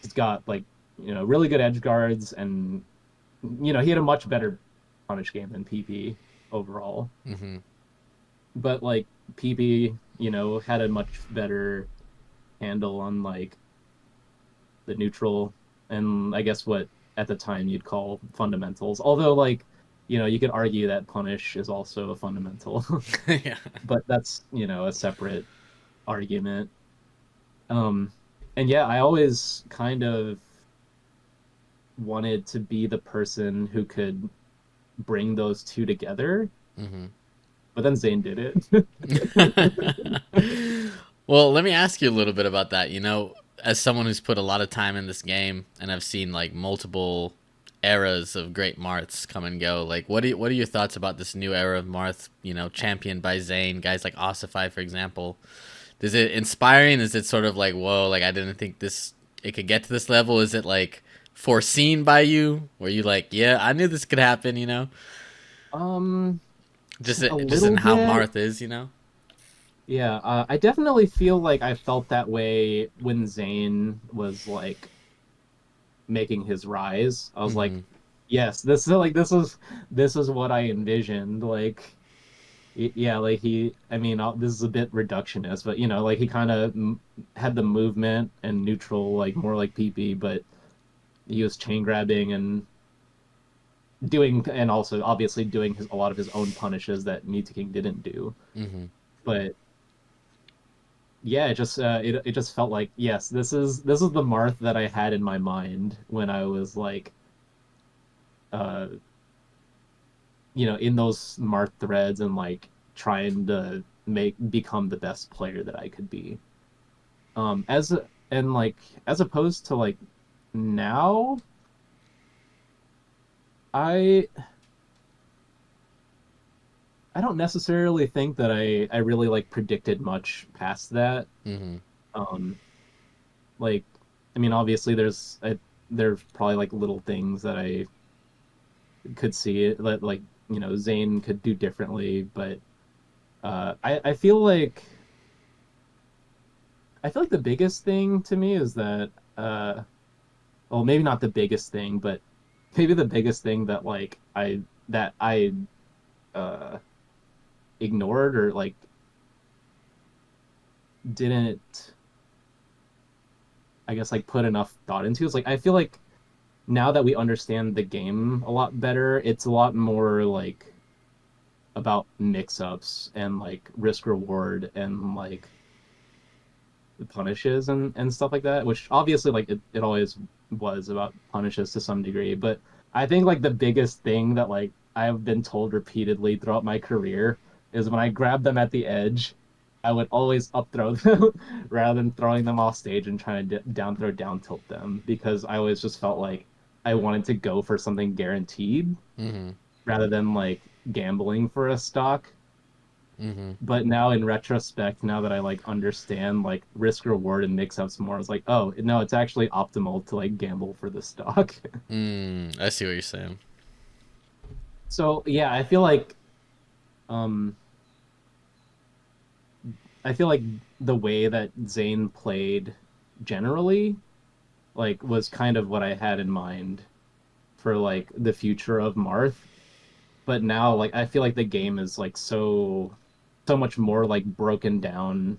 he's got like really good edge guards, and he had a much better punish game than PP overall. Mm-hmm. But like PP, had a much better handle on like the neutral and I guess what at the time you'd call fundamentals. Although like you could argue that punish is also a fundamental, Yeah. but that's a separate argument. Um, and yeah, I always kind of wanted to be the person who could bring those two together, Mm-hmm. but then Zane did it. Well, let me ask you a little bit about that. As someone who's put a lot of time in this game and I've seen like multiple eras of great Marths come and go, like what are your thoughts about this new era of Marth, championed by Zane, guys like Ossify, for example? Is it inspiring? Is it sort of like, whoa, like I didn't think this it could get to this level? Is it like foreseen by you? Were you like, yeah, I knew this could happen? um, a Just in little how bit. Marth is? Yeah, I definitely feel like I felt that way when Zane was like making his rise. I was like, Mm-hmm. yes, this is what I envisioned. Like, yeah, like I mean, this is a bit reductionist, but like he kind of had the movement and neutral, like more like PP, but he was chain grabbing and and also obviously doing a lot of his own punishes that Mewtwo King didn't do. Mm-hmm. But yeah, it just felt like yes, this is the Marth that I had in my mind when I was like uh in those Marth threads and like trying to become the best player that I could be. As and like as opposed to like now, I I don't necessarily think that I really like predicted much past that. Mm-hmm. Um, like I mean, obviously there's probably like little things that I could see it like Zane could do differently, but I feel like the biggest thing to me is that well maybe not the biggest thing, but maybe the biggest thing that like I uh ignored or like didn't I guess like put enough thought into is like I feel like now that we understand the game a lot better, it's a lot more like about mix-ups and like risk reward and like the punishes and stuff like that, which obviously like it always was about punishes to some degree, but I think like the biggest thing that like I've been told repeatedly throughout my career is when I grab them at the edge, I would always up throw them rather than throwing them off stage and trying to down throw down tilt them because I always just felt like I wanted to go for something guaranteed Mm-hmm. rather than like gambling for a stock. Mm-hmm. But now in retrospect, now that I like understand like risk reward and mix ups more, it's like, oh no, it's actually optimal to like gamble for the stock. I see what you're saying. So yeah, um I feel like the way that Zane played generally like was kind of what I had in mind for like the future of Marth. But now like I feel like the game is like so much more like broken down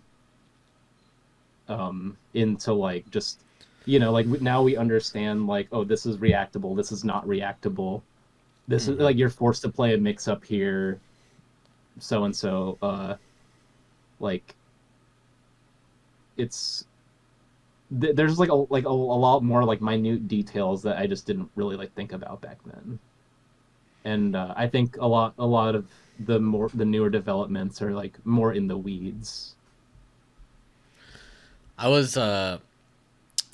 into like just like now we understand like, oh, this is reactable, this is not reactable, this is Mm-hmm. like you're forced to play a mix up here, so and so like it's there's like a lot more like minute details that I just didn't really like think about back then. And I think a lot of the newer developments are like more in the weeds. I was I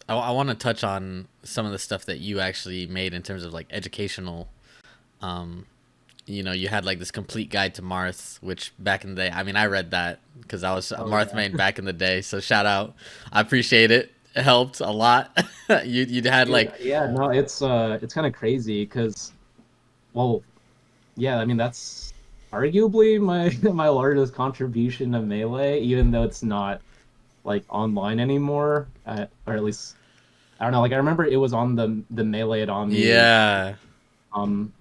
want to touch on some of the stuff that you actually made in terms of like educational. Um, you had like this complete guide to Marth, which back in the day, I mean, I read that because I was a Oh Marth yeah. main back in the day. So shout out, I appreciate it. It helped a lot. You had Dude, like, yeah, no, it's kind of crazy because, well, yeah, I mean that's arguably my my largest contribution to Melee, even though it's not like online anymore, or at least I don't know. Like I remember it was on the Melee It On Me yeah.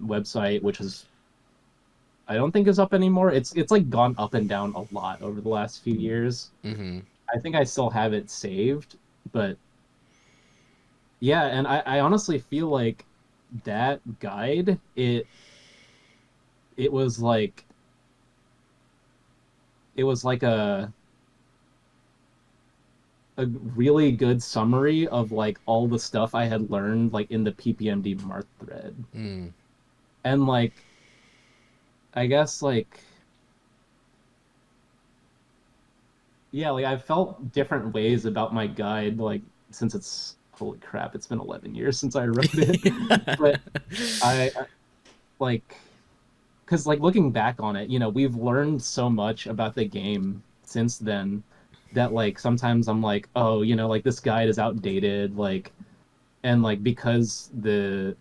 website, which is I don't think is up anymore. It's like gone up and down a lot over the last few years. Mm-hmm. I think I still have it saved, but yeah, and I honestly feel like that guide it was like it was like a really good summary of like all the stuff I had learned like in the PPMD Marth thread. Mm. And like I guess like yeah, like I felt different ways about my guide like since it's holy crap, it's been 11 years since I wrote it. But I like because like looking back on it, we've learned so much about the game since then that like sometimes I'm like, oh, like this guide is outdated, like and like because the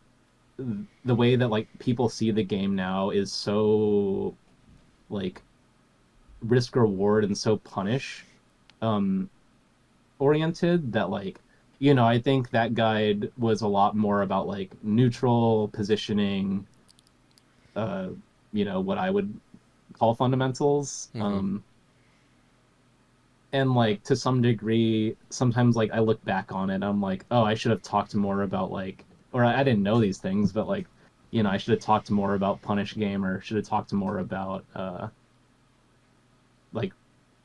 way that like people see the game now is so like risk reward and so punish um oriented that like I think that guide was a lot more about like neutral positioning, uh what I would call fundamentals. Mm-hmm. And like to some degree sometimes like I look back on it, I'm like, oh, I should have talked more about like or I didn't know these things, but like I should have talked more about punish game or should have talked more about like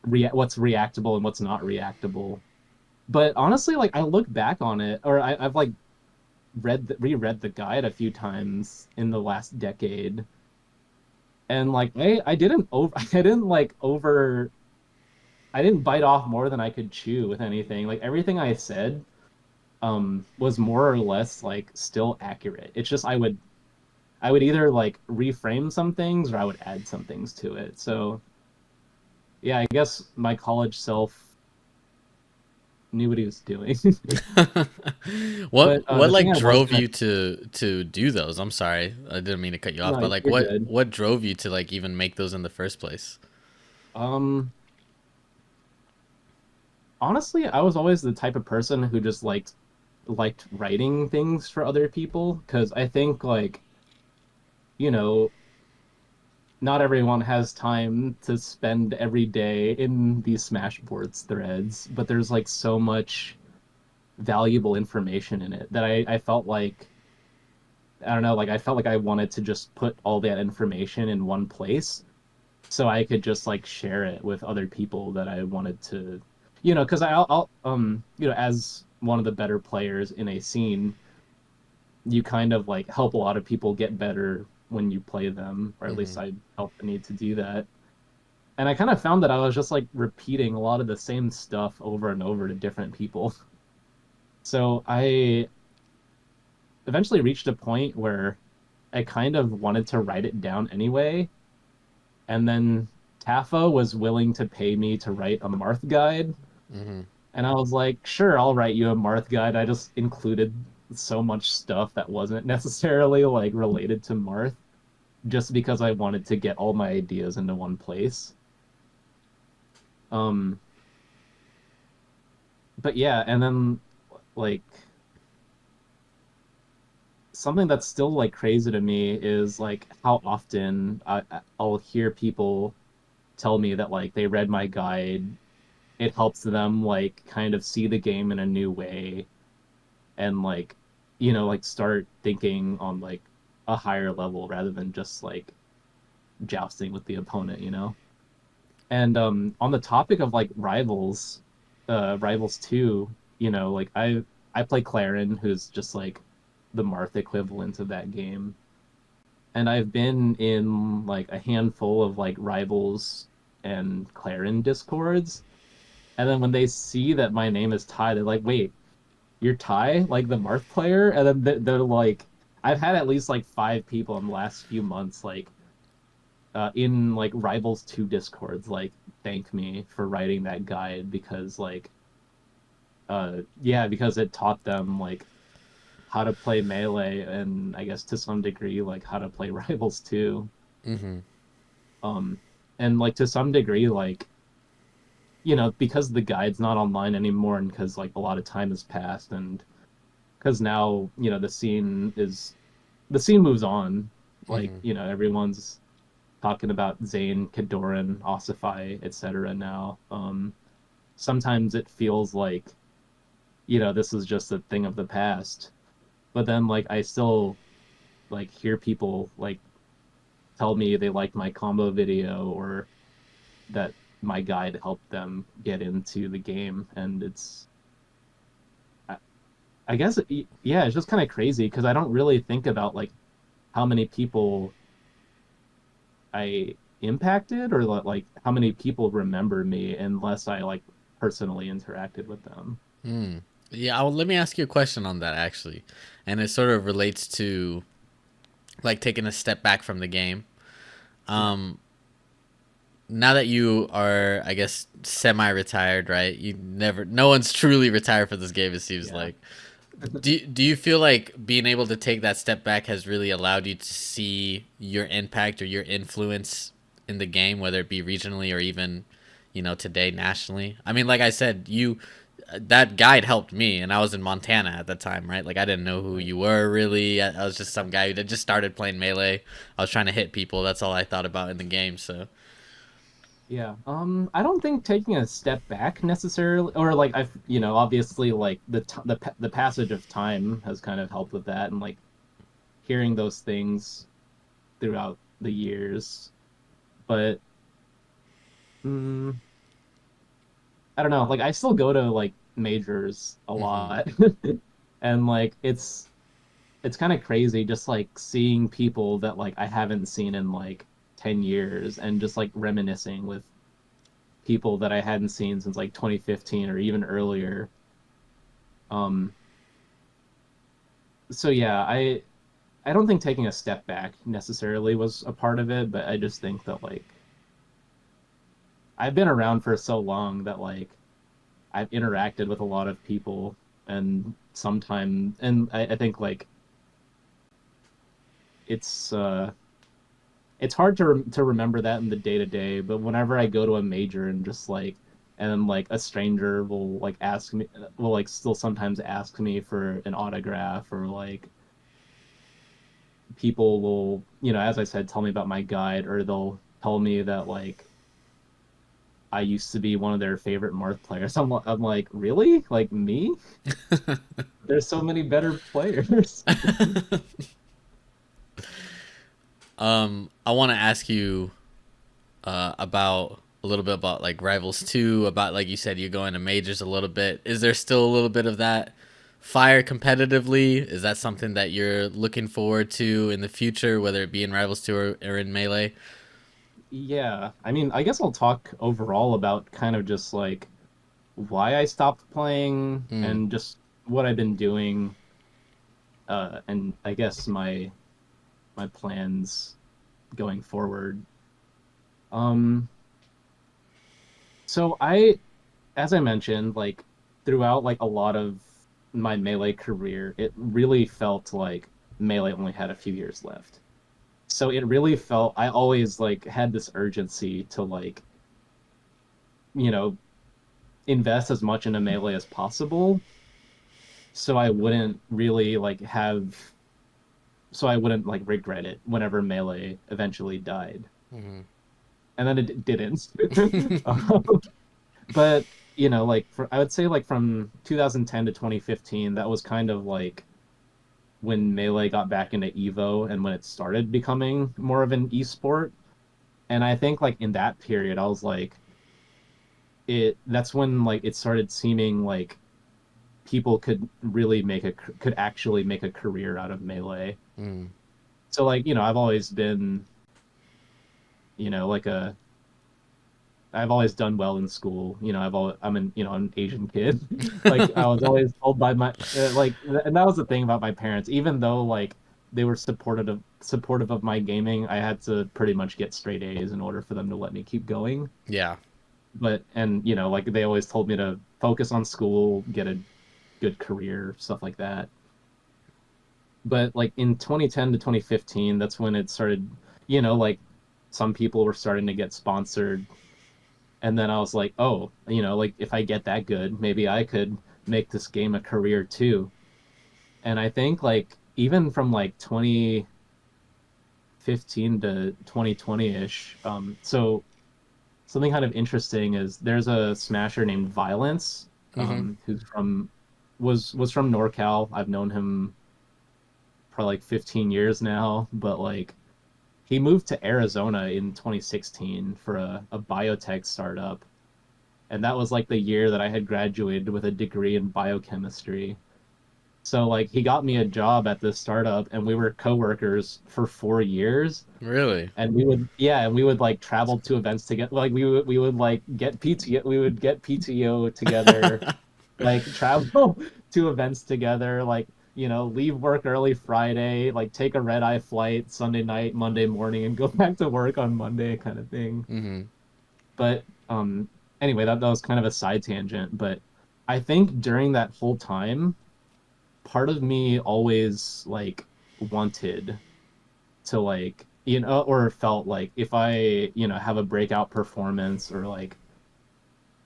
what's reactable and what's not reactable. But honestly, like I look back on it, or I've like reread the guide a few times in the last decade, and like I didn't over I didn't like over I didn't bite off more than I could chew with anything. Like everything I said was more or less like still accurate. It's just I would either like reframe some things or I would add some things to it. So yeah, I guess my college self knew what he was doing. But what the thing like I was drove gonna you to do those? I'm sorry, I didn't mean to cut you off, no, but like you're good. what drove you to like even make those in the first place? Um, honestly, I was always the type of person who just liked writing things for other people because I think like you know not everyone has time to spend every day in these Smashboards threads, but there's like so much valuable information in it that I felt like I don't know, like I felt like I wanted to just put all that information in one place so I could just like share it with other people that I wanted to, because I'll as one of the better players in a scene, you kind of like help a lot of people get better when you play them, or at least Mm-hmm. I felt the need to do that. And I kind of found that I was just like repeating a lot of the same stuff over and over to different people. So I eventually reached a point where I kind of wanted to write it down anyway. And then Taffa was willing to pay me to write a Marth guide. Mm-hmm. And I was like, sure, I'll write you a Marth guide. I just included so much stuff that wasn't necessarily like related to Marth just because I wanted to get all my ideas into one place. Um, but yeah, and then like something that's still like crazy to me is like how often I'll hear people tell me that like they read my guide. It helps them like kind of see the game in a new way and like like start thinking on like a higher level rather than just like jousting with the opponent. And on the topic of like rivals 2, like I play Clarin, who's just like the Marth equivalent of that game. And I've been in like a handful of like rivals and Clarin discords. And then when they see that my name is Ty, they're like, wait, you're Ty, like the Marth player? And then they're like, I've had at least like 5 people in the last few months, like in like Rivals 2 discords, like thank me for writing that guide because like yeah, because it taught them like how to play melee and I guess to some degree like how to play Rivals 2. Mm-hmm. Um and like to some degree like because the guide's not online anymore and because like a lot of time has passed and because now the scene moves on, like Mm-hmm. everyone's talking about Zane, Kadoran, Ossify, etc. now. Sometimes it feels like this is just a thing of the past, but then like I still like hear people like tell me they liked my combo video or that my guide helped them get into the game, and I, I guess yeah, it's just kind of crazy because I don't really think about like how many people I impacted or like how many people remember me unless I like personally interacted with them. Mm. Yeah, let me ask you a question on that actually, and it sort of relates to like taking a step back from the game. Yeah. Um, Now that you are, I guess, semi-retired, right? No one's truly retired for this game. It seems Yeah. like. Do you feel like being able to take that step back has really allowed you to see your impact or your influence in the game, whether it be regionally or even, today nationally? I mean, like I said, that guide helped me, and I was in Montana at the time, right? Like I didn't know who Right. you were really. I was just some guy who just started playing melee. I was trying to hit people. That's all I thought about in the game. So. Yeah. I don't think taking a step back necessarily, or like obviously like the passage of time has kind of helped with that, and like hearing those things throughout the years. But mm, I don't know. Like I still go to like majors a Mm-hmm. lot, and like it's kind of crazy just like seeing people that like I haven't seen in like 10 years and just like reminiscing with people that I hadn't seen since like 2015 or even earlier. Um so yeah, I don't think taking a step back necessarily was a part of it, but I just think that like I've been around for so long that like I've interacted with a lot of people and sometimes and I think like it's it's hard to remember that in the day to day, but whenever I go to a major and just like and like a stranger will like still sometimes ask me for an autograph or like people will, as I said, tell me about my guide or they'll tell me that like I used to be one of their favorite Marth players. I'm like, really? Like me? There's so many better players. I want to ask you about a little bit about like Rivals 2, about like you said you're going to majors a little bit. Is there still a little bit of that fire competitively? Is that something that you're looking forward to in the future, whether it be in Rivals 2 or in Melee? Yeah, I mean, I guess I'll talk overall about kind of just like why I stopped playing Mm. and just what I've been doing, and I guess my plans going forward. Um, so as I mentioned, like throughout like a lot of my Melee career, it really felt like Melee only had a few years left. So it really felt I always like had this urgency to like, you know, invest as much into Melee as possible so I wouldn't really like have so I wouldn't like regret it whenever Melee eventually died. Mm-hmm. And then it didn't. Um, but like I would say like from 2010 to 2015, that was kind of like when Melee got back into Evo and when it started becoming more of an esport. And I think like in that period, I was like, that's when like it started seeming like people could actually make a career out of Melee. Mm. So like, I've always been, like I've always done well in school. I'm an Asian kid. Like I was always told by my and that was the thing about my parents. Even though like they were supportive of my gaming, I had to pretty much get straight A's in order for them to let me keep going. Yeah. But and like they always told me to focus on school, get a good career, stuff like that. But like in 2010 to 2015, that's when it started, like some people were starting to get sponsored. And then I was like, oh, like if I get that good, maybe I could make this game a career too. And I think like even from like 2015 to 2020-ish, so something kind of interesting is there's a smasher named Violence, Mm-hmm. who's was from NorCal. I've known him probably like 15 years now, but like he moved to Arizona in 2016 for a biotech startup. And that was like the year that I had graduated with a degree in biochemistry. So like he got me a job at this startup and we were coworkers for 4 years. Really? And we would like travel to events together. Like we would like get PT we would get PTO together, like travel to events together, like leave work early Friday, like take a red eye flight Sunday night, Monday morning, and go back to work on Monday, kind of thing. Mm-hmm. But anyway, that was kind of a side tangent. But I think during that whole time, part of me always like wanted to like or felt like if I have a breakout performance or like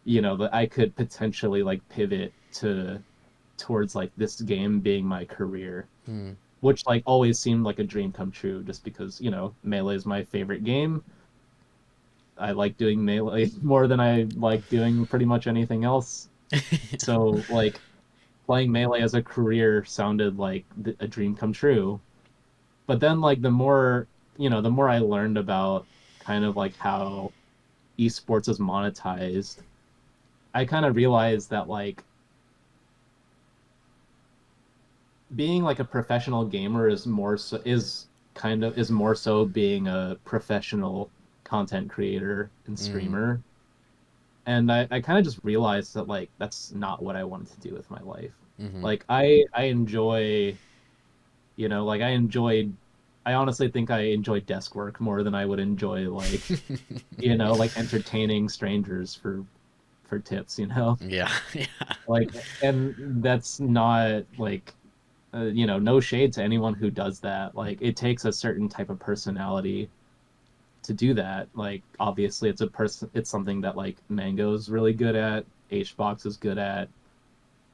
that I could potentially like pivot towards like this game being my career, Mm. which like always seemed like a dream come true just because Melee is my favorite game. I like doing Melee more than I like doing pretty much anything else. So like playing Melee as a career sounded like a dream come true. But then like the more I learned about kind of like how esports is monetized, I kind of realized that like being like a professional gamer is more so being a professional content creator and Mm. streamer. And I kind of just realized that like that's not what I wanted to do with my life. Mm-hmm. Like I enjoy, like I honestly think I enjoy desk work more than I would enjoy like, like entertaining strangers for tips. Yeah. Yeah. Like and that's not like no shade to anyone who does that. Like it takes a certain type of personality to do that. Like obviously it's something that like Mango's really good at, HBox is good at.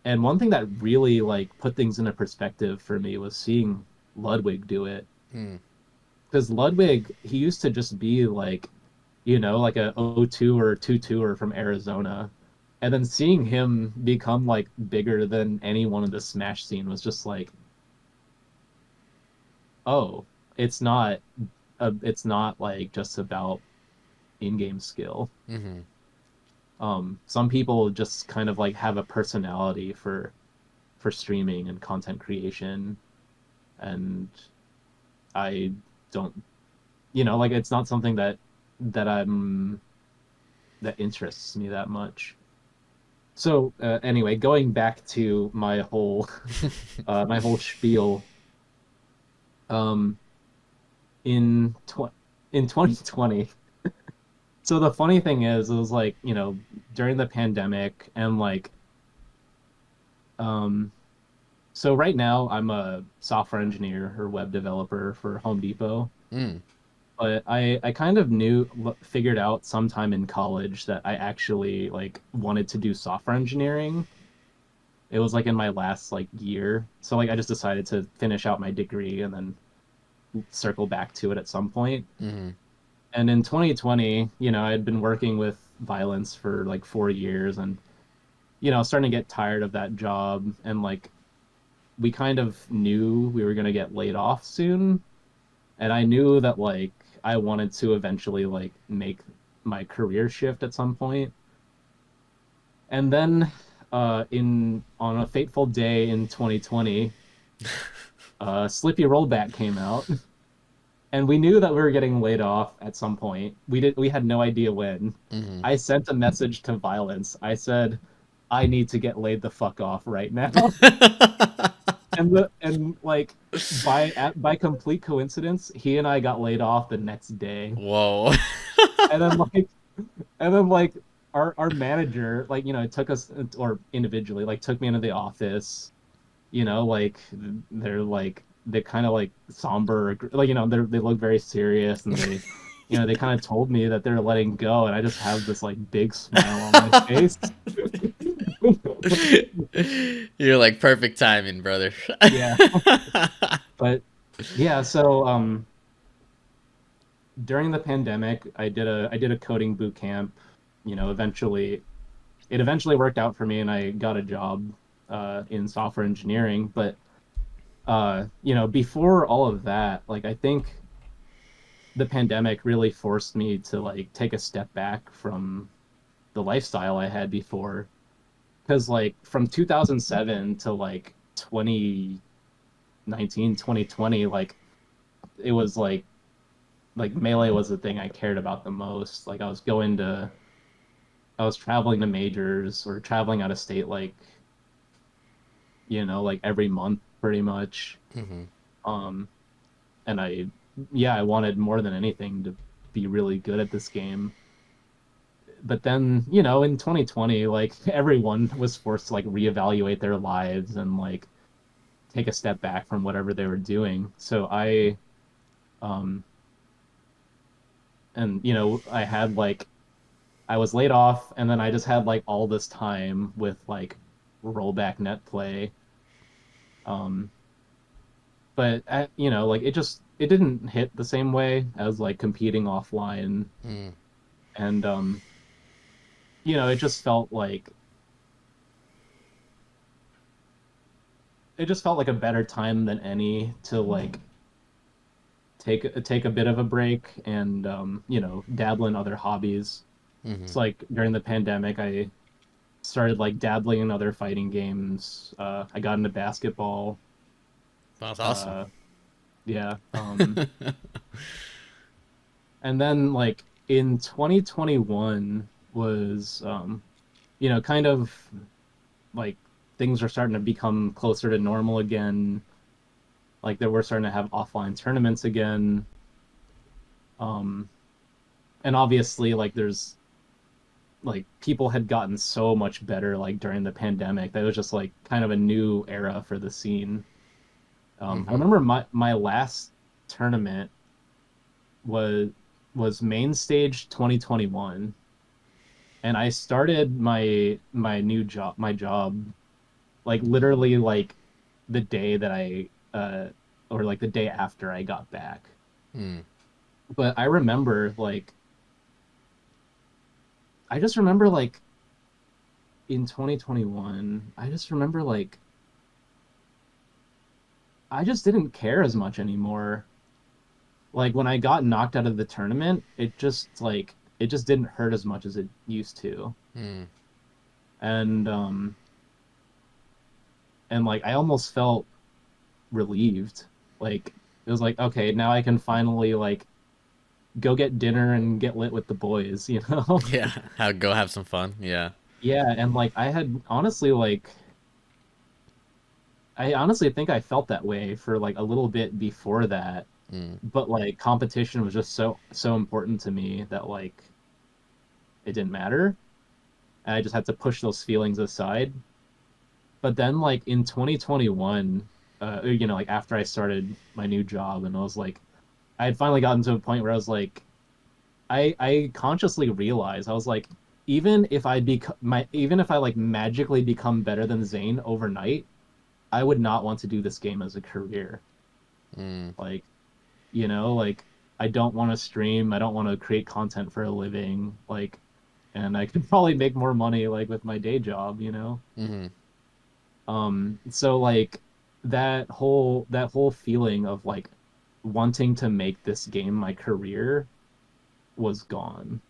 And one thing that really like put things into perspective for me was seeing Ludwig do it. Mm. Because Ludwig, he used to just be like, like a 0-2 or 2-2er from Arizona. And then seeing him become like bigger than anyone in the Smash scene was just like, oh, it's not it's not like just about in-game skill. Mm-hmm. Some people just kind of like have a personality for streaming and content creation, and I don't, like it's not something that that I'm that interests me that much. So anyway, going back to my whole my whole spiel, um, in tw in 2020. So the funny thing is, it was like, during the pandemic and like, um, so right now I'm a software engineer or web developer for Home Depot, Mm. but I kind of figured out sometime in college that I actually like wanted to do software engineering. It was like in my last like year. So like I just decided to finish out my degree and then circle back to it at some point. Mm-hmm. And in 2020, I had been working with violence for like 4 years and, starting to get tired of that job. And like, we kind of knew we were going to get laid off soon. And I knew that like, I wanted to eventually like make my career shift at some point. And then, on a fateful day in 2020, Slippy Rollback came out. And we knew that we were getting laid off at some point. We had no idea when. Mm-hmm. I sent a message to Violence. I said, I need to get laid the fuck off right now. And like by complete coincidence, he and I got laid off the next day. Whoa. And then like and then like our manager, like, took us, or individually, like took me into the office, like they're kind of like somber, like, they look very serious, and they kind of told me that they're letting go, and I just have this like big smile on my face. You're like perfect timing, brother. Yeah, but yeah, so during the pandemic, I did a coding boot camp. Eventually it eventually worked out for me, and I got a job in software engineering. But before all of that, like, I think the pandemic really forced me to like take a step back from the lifestyle I had before. Because like from 2007 to like 2019, 2020, like it was like Melee was the thing I cared about the most. Like I was traveling to majors or traveling out of state, like, like every month pretty much. Mm-hmm. Um, and yeah, I wanted more than anything to be really good at this game. But then, in 2020, like everyone was forced to like reevaluate their lives and like take a step back from whatever they were doing. So um, I had like, I was laid off, and then I just had like all this time with like rollback net play. Um, but like it didn't hit the same way as like competing offline. Mm. And it just felt like a better time than any to like take a bit of a break and dabble in other hobbies. Mm-hmm. It's like during the pandemic I started like dabbling in other fighting games. I got into basketball. That's awesome. uh yeah. And then like in 2021 was kind of like things are starting to become closer to normal again. Like that we're starting to have offline tournaments again. Um, and obviously, like there's like people had gotten so much better like during the pandemic that it was just like kind of a new era for the scene. I Mm-hmm. remember my last tournament was main stage 2021, and I started my job like literally like the day that or like the day after I got back. Mm. But I remember like I just remember like in 2021, I just remember like I just didn't care as much anymore. Like when I got knocked out of the tournament, it just didn't hurt as much as it used to. Mm. And like I almost felt relieved. Like it was like, okay, now I can finally like go get dinner and get lit with the boys, you know? Yeah, how go have some fun. Yeah. Yeah, and like I honestly think I felt that way for like a little bit before that, Mm. but like competition was just so important to me that like it didn't matter. And I just had to push those feelings aside. But then like in 2021, like after I started my new job and I was like I had finally gotten to a point where I was like I consciously realized I was like even if I like magically become better than Zane overnight, I would not want to do this game as a career. Mm. Like, like I don't want to stream, I don't want to create content for a living, like and I could probably make more money like with my day job. Mm-hmm. So like that whole feeling of like wanting to make this game my career was gone.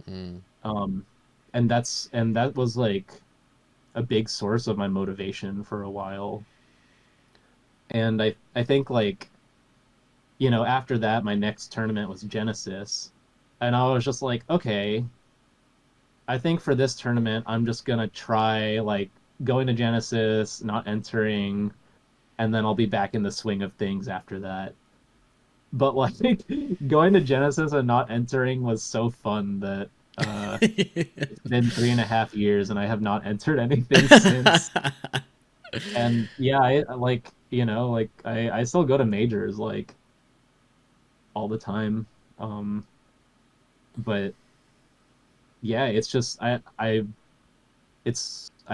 Mm. Um and that was like a big source of my motivation for a while. And I think like, after that my next tournament was Genesis. And I was just like, okay, I think for this tournament I'm just gonna try like going to Genesis, not entering, and then I'll be back in the swing of things after that. But like going to Genesis and not entering was so fun that it's been 3.5 years and I have not entered anything since. And yeah, I like, like I still go to majors like all the time. Um, but yeah, it's just I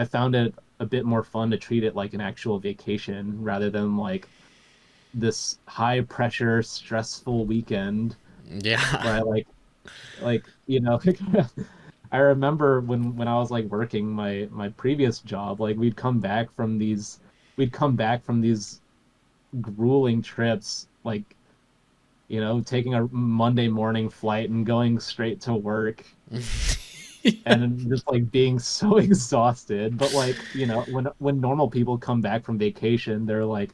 found it a bit more fun to treat it like an actual vacation rather than like this high pressure, stressful weekend Yeah. where I I remember when I was like working my previous job, like we'd come back from these grueling trips, like, taking a Monday morning flight and going straight to work and just like being so exhausted. But like, when normal people come back from vacation, they're like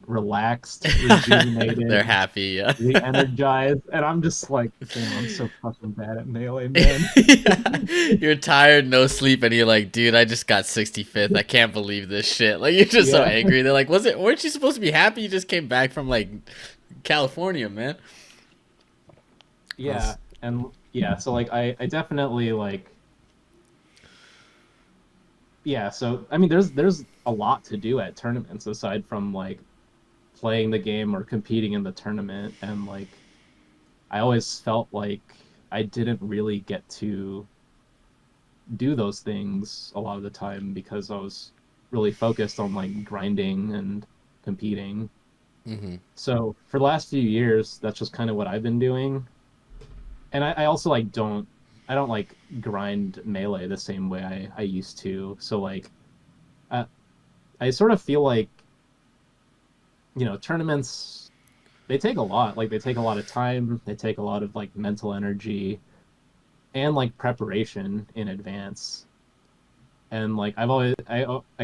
relaxed, They're rejuvenated, happy. Yeah. re-energized, and I'm just like, damn, I'm so fucking bad at melee, man. Yeah. You're tired, no sleep, and you're like, dude, I just got 65th. I can't believe this shit. Like, you're just so Yeah, angry. They're like, weren't you supposed to be happy? You just came back from like California, man. I yeah, was- and yeah. So like, I definitely like, yeah. So I mean, there's a lot to do at tournaments aside from like playing the game or competing in the tournament, and like, I always felt like I didn't really get to do those things a lot of the time because I was really focused on like grinding and competing. Mhm. So for the last few years, that's just kind of what I've been doing. And I also like I don't like grind melee the same way I used to. So like I, I sort of feel like, tournaments, they take a lot. Like they take a lot of time, they take a lot of like mental energy and like preparation in advance. And like I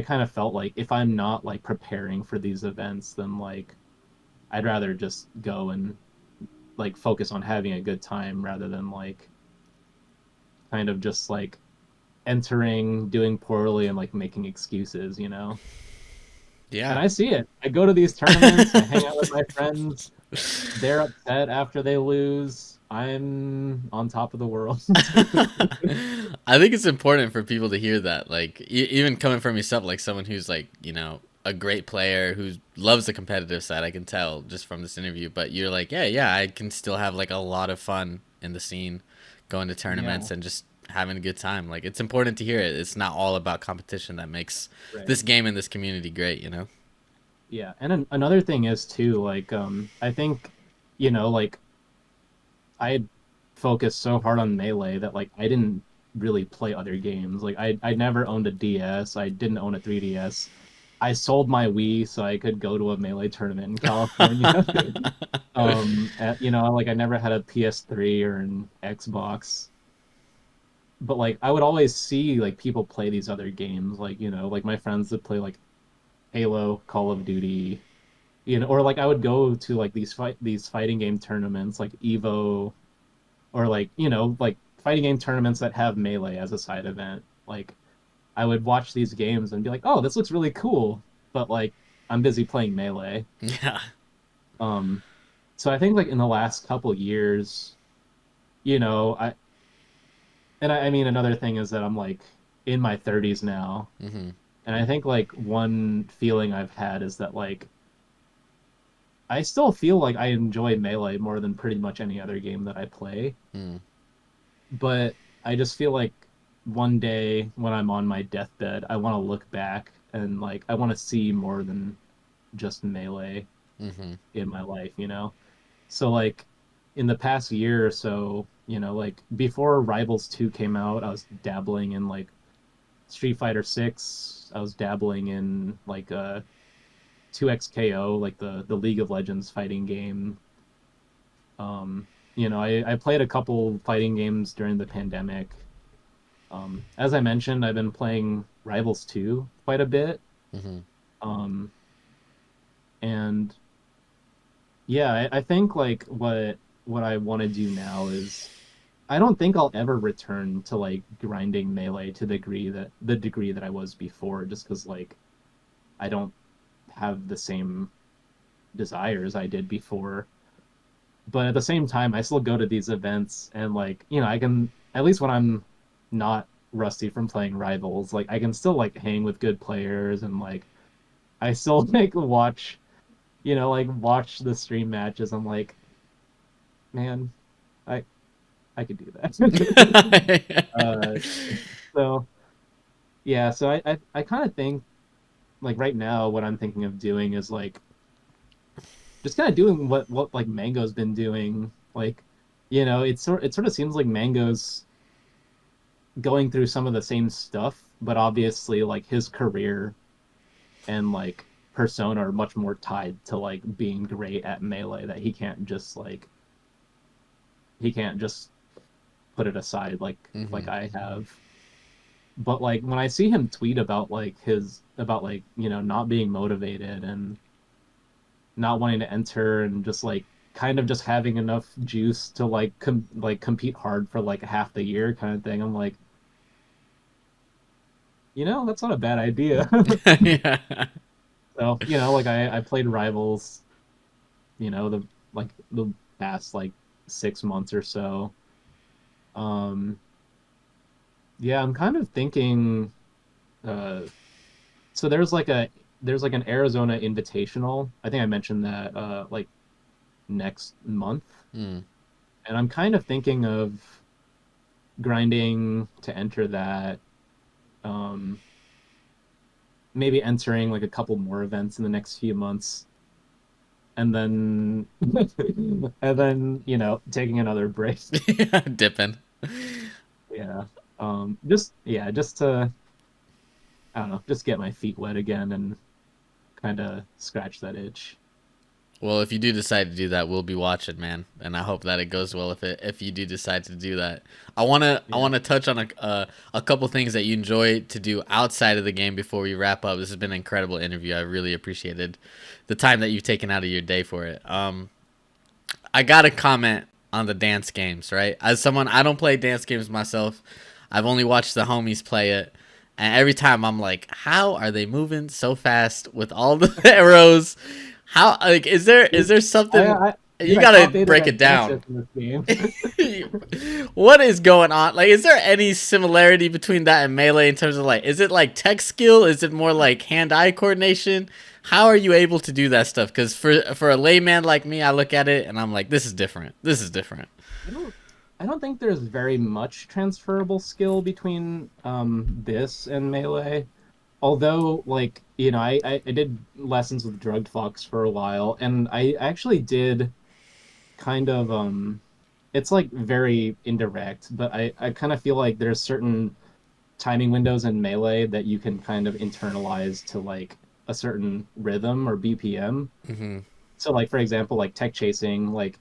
kind of felt like if I'm not like preparing for these events, then like I'd rather just go and like focus on having a good time rather than like kind of just like entering, doing poorly, and like making excuses. And Yeah. I see it. I go to these tournaments, I hang out with my friends. They're upset after they lose. I'm on top of the world. I think it's important for people to hear that. Like, even coming from yourself, like someone who's like, a great player who loves the competitive side, I can tell just from this interview. But you're like, yeah, yeah, I can still have like a lot of fun in the scene, going to Yeah, tournaments and just having a good time. Like, it's important to hear it. It's not all about competition that makes right. this game and this community great. Yeah, and another thing is too, like, I think, like I focused so hard on Melee that like I didn't really play other games. Like I never owned a DS. I didn't own a 3DS. I sold my Wii so I could go to a Melee tournament in California. Like I never had a PS3 or an Xbox. But like I would always see like people play these other games, like, like my friends that play like Halo, Call of Duty, or like I would go to like these fighting game tournaments like Evo, or like like fighting game tournaments that have melee as a side event. Like I would watch these games and be like, oh, this looks really cool, but like I'm busy playing melee. Yeah. Um, so I think like in the last couple years, I I mean another thing is that I'm like in my 30s now, Mm-hmm. and I think like one feeling I've had is that like I still feel like I enjoy melee more than pretty much any other game that I play, Mm. but I just feel like one day when I'm on my deathbed, I want to look back and like I want to see more than just melee Mm-hmm. in my life. So like in the past year or so, like before Rivals 2 came out, I was dabbling in like Street Fighter 6. I was dabbling in like 2XKO, like the League of Legends fighting game. I played a couple fighting games during the pandemic. As I mentioned, I've been playing Rivals 2 quite a bit. Mm-hmm. Um, and yeah, I think like what I want to do now is I don't think I'll ever return to like grinding melee to the degree that I was before, just because like I don't have the same desires I did before. But at the same time, I still go to these events and like I can at least when I'm not rusty from playing Rivals, like I can still like hang with good players and like I still like watch the stream matches. I'm like, man, I I could do that. uh, so yeah, so I kind of think like right now what I'm thinking of doing is like just kind of doing what like Mango's been doing. Like, it sort of seems like Mango's going through some of the same stuff, but obviously like his career and like persona are much more tied to like being great at melee that he can't just put it aside like Mm-hmm. I have. But like when I see him tweet about like not being motivated and not wanting to enter and just like kind of just having enough juice to like compete hard for like half the year kind of thing, I'm like, that's not a bad idea. Yeah. So like I played Rivals, the past like 6 months or so. um yeah, I'm kind of thinking, uh so there's like an Arizona Invitational. I think I mentioned that like next month, Mm. and I'm kind of thinking of grinding to enter that. Um, maybe entering like a couple more events in the next few months, and then and then taking another break. Yeah, dipping. Yeah. Just to, I don't know, just get my feet wet again and kind of scratch that itch. Well, if you do decide to do that, we'll be watching, man, and I hope that it goes well if you do decide to do that. I Yeah. wanna touch on a couple things that you enjoy to do outside of the game before we wrap up. This has been an incredible interview. I really appreciated the time that you've taken out of your day for it. I got to comment on the dance games, right? As someone, I don't play dance games myself. I've only watched the homies play it. And every time I'm like, how are they moving so fast with all the arrows? How, like, is there something Dude, you I gotta thought they didn't break it advance down? it in this game. What is going on? Like, is there any similarity between that and melee in terms of like, is it like tech skill? Is it more like hand-eye coordination? How are you able to do that stuff? Because for a layman like me, I look at it and I'm like, this is different. This is different. I don't I don't think there's very much transferable skill between this and melee. Although, like, I did lessons with Drugged Fox for a while, and I actually did kind of it's like very indirect, but I kind of feel like there's certain timing windows in melee that you can kind of internalize to like a certain rhythm or BPM. Hmm. So like for example, like tech chasing, like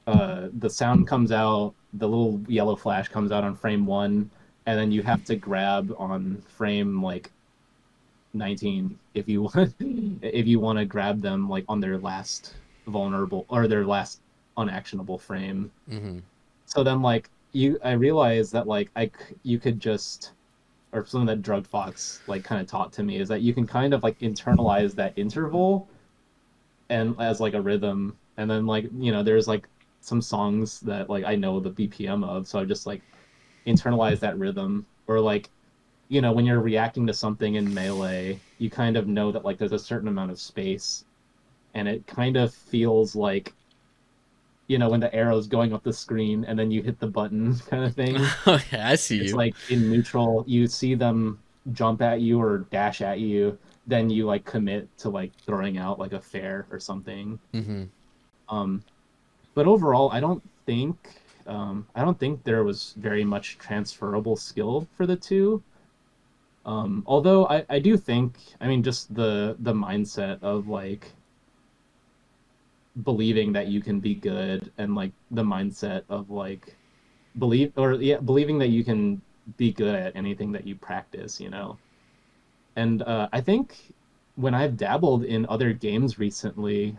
the sound comes out, the little yellow flash comes out on frame 1, and then you have to grab on frame like 19 if you want if you want to grab them like on their last vulnerable or their last unactionable frame. Mm-hmm. So then like I realized that like you could just or something that Drug Fox like kind of taught to me is that you can kind of like internalize that interval and as like a rhythm, and then like there's like some songs that like I know the BPM of, so I just like internalize that rhythm. Or like when you're reacting to something in melee, you kind of know that like there's a certain amount of space, and it kind of feels like when the arrow's going up the screen and then you hit the button kind of thing. Okay, I see It's you. like in neutral, you see them jump at you or dash at you, then you like commit to like throwing out like a fair or something. Mm-hmm. Um, but overall, I don't think there was very much transferable skill for the two. Although I do think, I mean, just the mindset of like believing that you can be good, and like the mindset of like believing that you can be good at anything that you practice. And I think when I've dabbled in other games recently,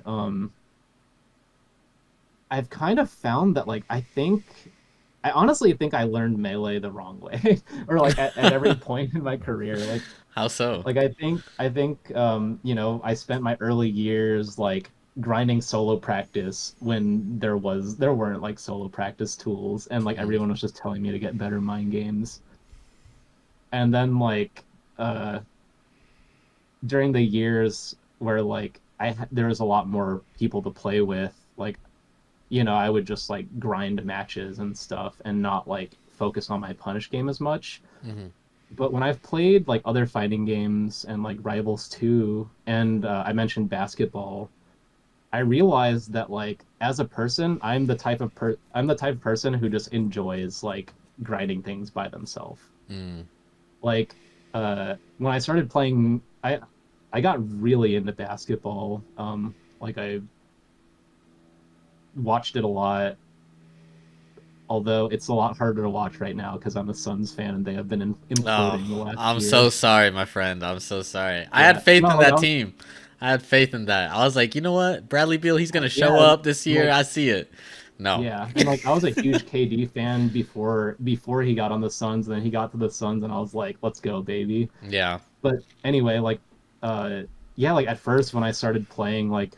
I've kind of found that like I honestly think I learned melee the wrong way, or like at every point in my career. How so? Like I think I spent my early years like grinding solo practice when there weren't like solo practice tools, and like Mm. everyone was just telling me to get better mind games. And then like uh during the years where like there was a lot more people to play with, like I would just like grind matches and stuff and not like focus on my punish game as much. Mm-hmm. But when I've played like other fighting games and like Rivals 2, and I mentioned basketball, I realized that like as a person, I'm the type of person who just enjoys like grinding things by themselves. Mm. Like when I started playing, I got really into basketball. Like I watched it a lot, although it's a lot harder to watch right now because I'm a Suns fan and they have been Oh, imploding the last I'm so year. sorry, my friend. I'm so sorry. I had Yeah, faith no, in like that team. I had faith in that. I was like, you know what? Bradley Beal, he's gonna show yeah, up this year. like I see it. No. yeah, and like I was a huge KD fan before he got on the Suns, and then he got to the Suns, and I was like, let's go, baby. Yeah. But anyway, like uh, yeah, like at first when I started playing, like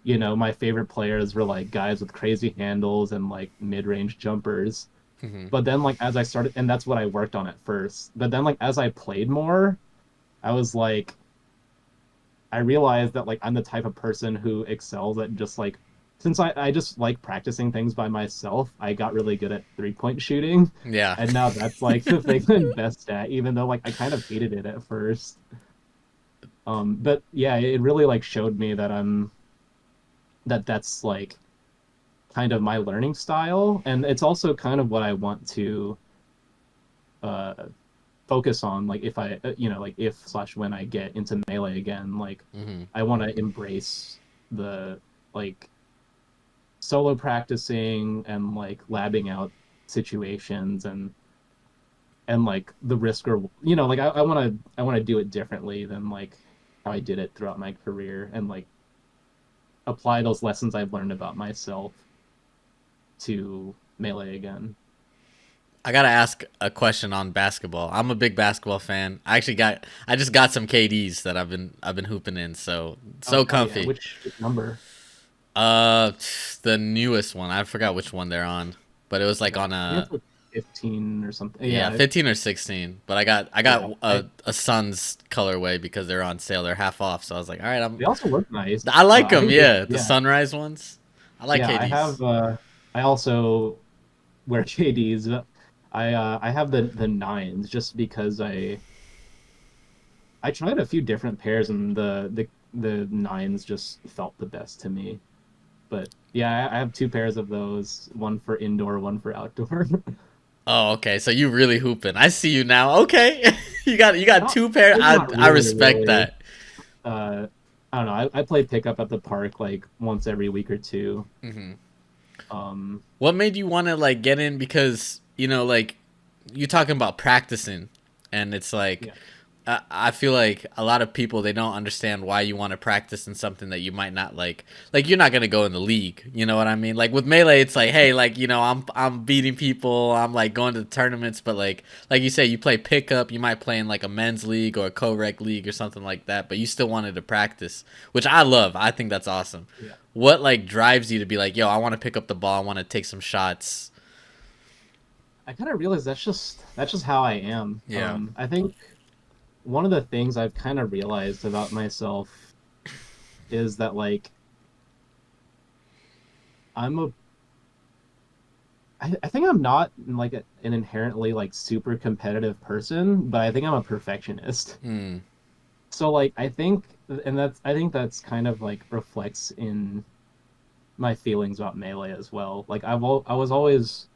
my favorite players were like guys with crazy handles and like mid-range jumpers. Mm-hmm. But then like as I started, and that's what I worked on at first. But then like as I played more, I was like I realized that like I'm the type of person who excels at just like since I just like practicing things by myself, I got really good at 3-point shooting. Yeah. And now that's like the thing I'm best at, even though like I kind of hated it at first. But yeah, it really like showed me that that's like kind of my learning style, and it's also kind of what I want to uh focus on, like if I like if slash when I get into melee again, like Mm-hmm. I want to embrace the like solo practicing and like labbing out situations, and like the risk, or like I want to do it differently than like how I did it throughout my career, and like apply those lessons I've learned about myself to melee again. I gotta ask a question on basketball. I'm a big basketball fan. I just got some KDs that I've been hooping in. So Oh so hell yeah! comfy. Which number? Uh, the newest one. I forgot which one they're on, but it was like on Gotcha. I think a it's like 15 or something. yeah, Yeah, 15 or 16. But I yeah. got a Suns colorway because they're on sale. They're half off. So I was like, all right, They also look nice. I like I them. think they, Yeah, the yeah, sunrise ones. I like yeah. KDs. I also wear JDs. But I have the nines just because I tried a few different pairs, and the nines just felt the best to me. But yeah, I have two pairs of those, one for indoor, one for outdoor. Oh, okay. So you really hooping. I see you now. Okay, you got Not two pair. Like not I really, respect really. that. Uh, I don't know. I play pickup at the park like once every week or two. Hmm. Um, What made you want to like get in? Because like you talking about practicing, and it's like yeah. I feel like a lot of people, they don't understand why you want to practice in something that you might not like. Like you're not gonna go in the league, you know what I mean? Like with melee, it's like, hey, like you know, I'm beating people, I'm like going to the tournaments, but like you say, you play pickup, you might play in like a men's league or a co-rec league or something like that, but you still wanted to practice, which I love. I think that's awesome. Yeah. What like drives you to be like, yo, I want to pick up the ball, I want to take some shots? I kind of realize that's just how I am. Yeah. I think one of the things I've kind of realized about myself is that like I'm a I think I'm not like an inherently like super competitive person, but I think I'm a perfectionist. Hmm. So like I think that's kind of like reflects in my feelings about melee as well. Like I was always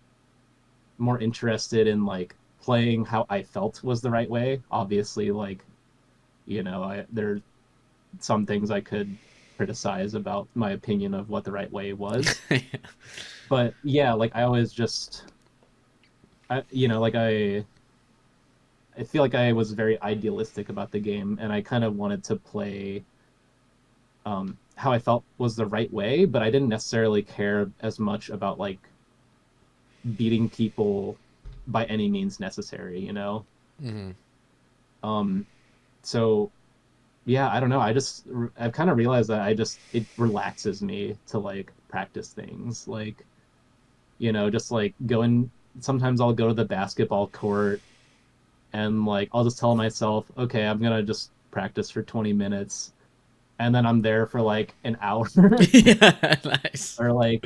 more interested in like playing how I felt was the right way. Obviously, like there some things I could criticize about my opinion of what the right way was. But yeah, like I always just like I feel like I was very idealistic about the game and I kind of wanted to play how I felt was the right way, but I didn't necessarily care as much about like beating people by any means necessary, you know? Hmm. Um so yeah, I don't know. I've kind of realized that it relaxes me to like practice things. Like, just like going sometimes I'll go to the basketball court and like I'll just tell myself, okay, I'm gonna just practice for 20 minutes and then I'm there for like an hour. Yeah, nice. Or like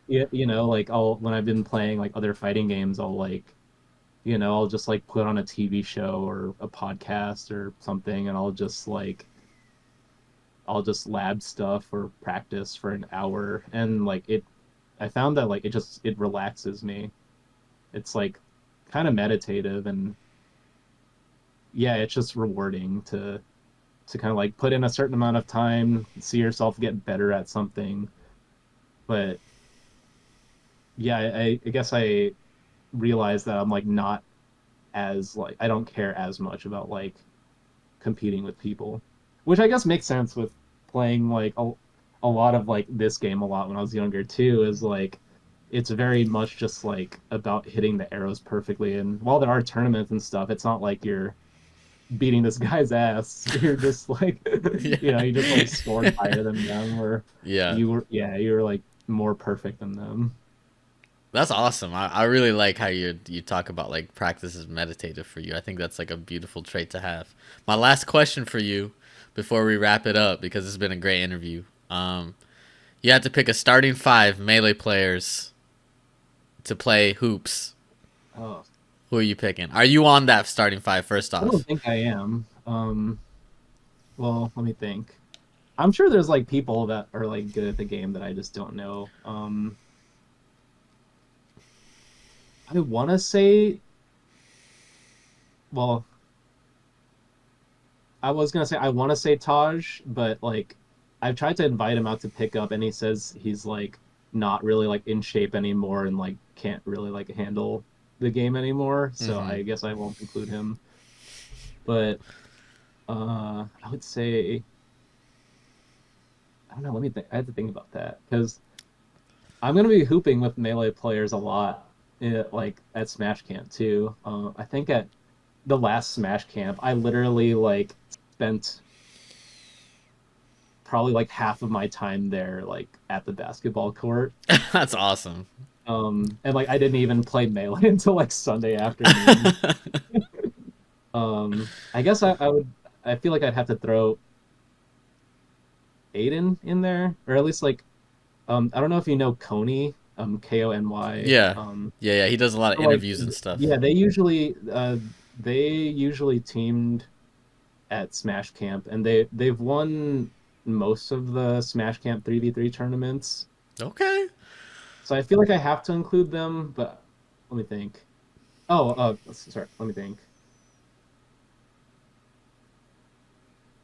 like I'll when I've been playing like other fighting games, I'll like I'll just like put on a TV show or a podcast or something and I'll just lab stuff or practice for an hour and like I found that like it relaxes me. It's like kind of meditative and yeah, it's just rewarding to kind of like put in a certain amount of time, see yourself get better at something. But yeah, I guess I realized that I'm like not as like I don't care as much about like competing with people, which I guess makes sense with playing like a lot of like this game a lot when I was younger too. Is like it's very much just like about hitting the arrows perfectly. And while there are tournaments and stuff, it's not like you're beating this guy's ass. You're just like Yeah. you just like scored higher than them, or Yeah. you were like more perfect than them. That's awesome. I really like how you talk about like practice is meditative for you. I think that's like a beautiful trait to have. My last question for you before we wrap it up, because it's been a great interview. You had to pick a starting five melee players to play hoops. Oh, Who are you picking? Are you on that starting five first I don't off? think I am. Well, let me think. I'm sure there's like people that are like good at the game that I just don't know. I want to say, well, I was gonna say I want to say Taj, but like I've tried to invite him out to pick up, and he says he's like not really like in shape anymore and like can't really like handle the game anymore. So Mm-hmm. I guess I won't include him. But I would say I don't know. Let me think. I have to think about that because I'm gonna be hooping with melee players a lot, like at Smash Camp too. I think at the last Smash Camp, I literally like spent probably like half of my time there, like at the basketball court. That's awesome. And like I didn't even play melee until like Sunday afternoon. I guess I would. I feel like I'd have to throw Aiden in there, or at least like I don't know if you know Coney, Kony. Yeah. Yeah, yeah. He does a lot of So like interviews and yeah, stuff. they usually teamed at Smash Camp, and they've won most of the Smash Camp 3v3 tournaments. Okay. So I feel like I have to include them, but let me think. Oh, sorry, let me think.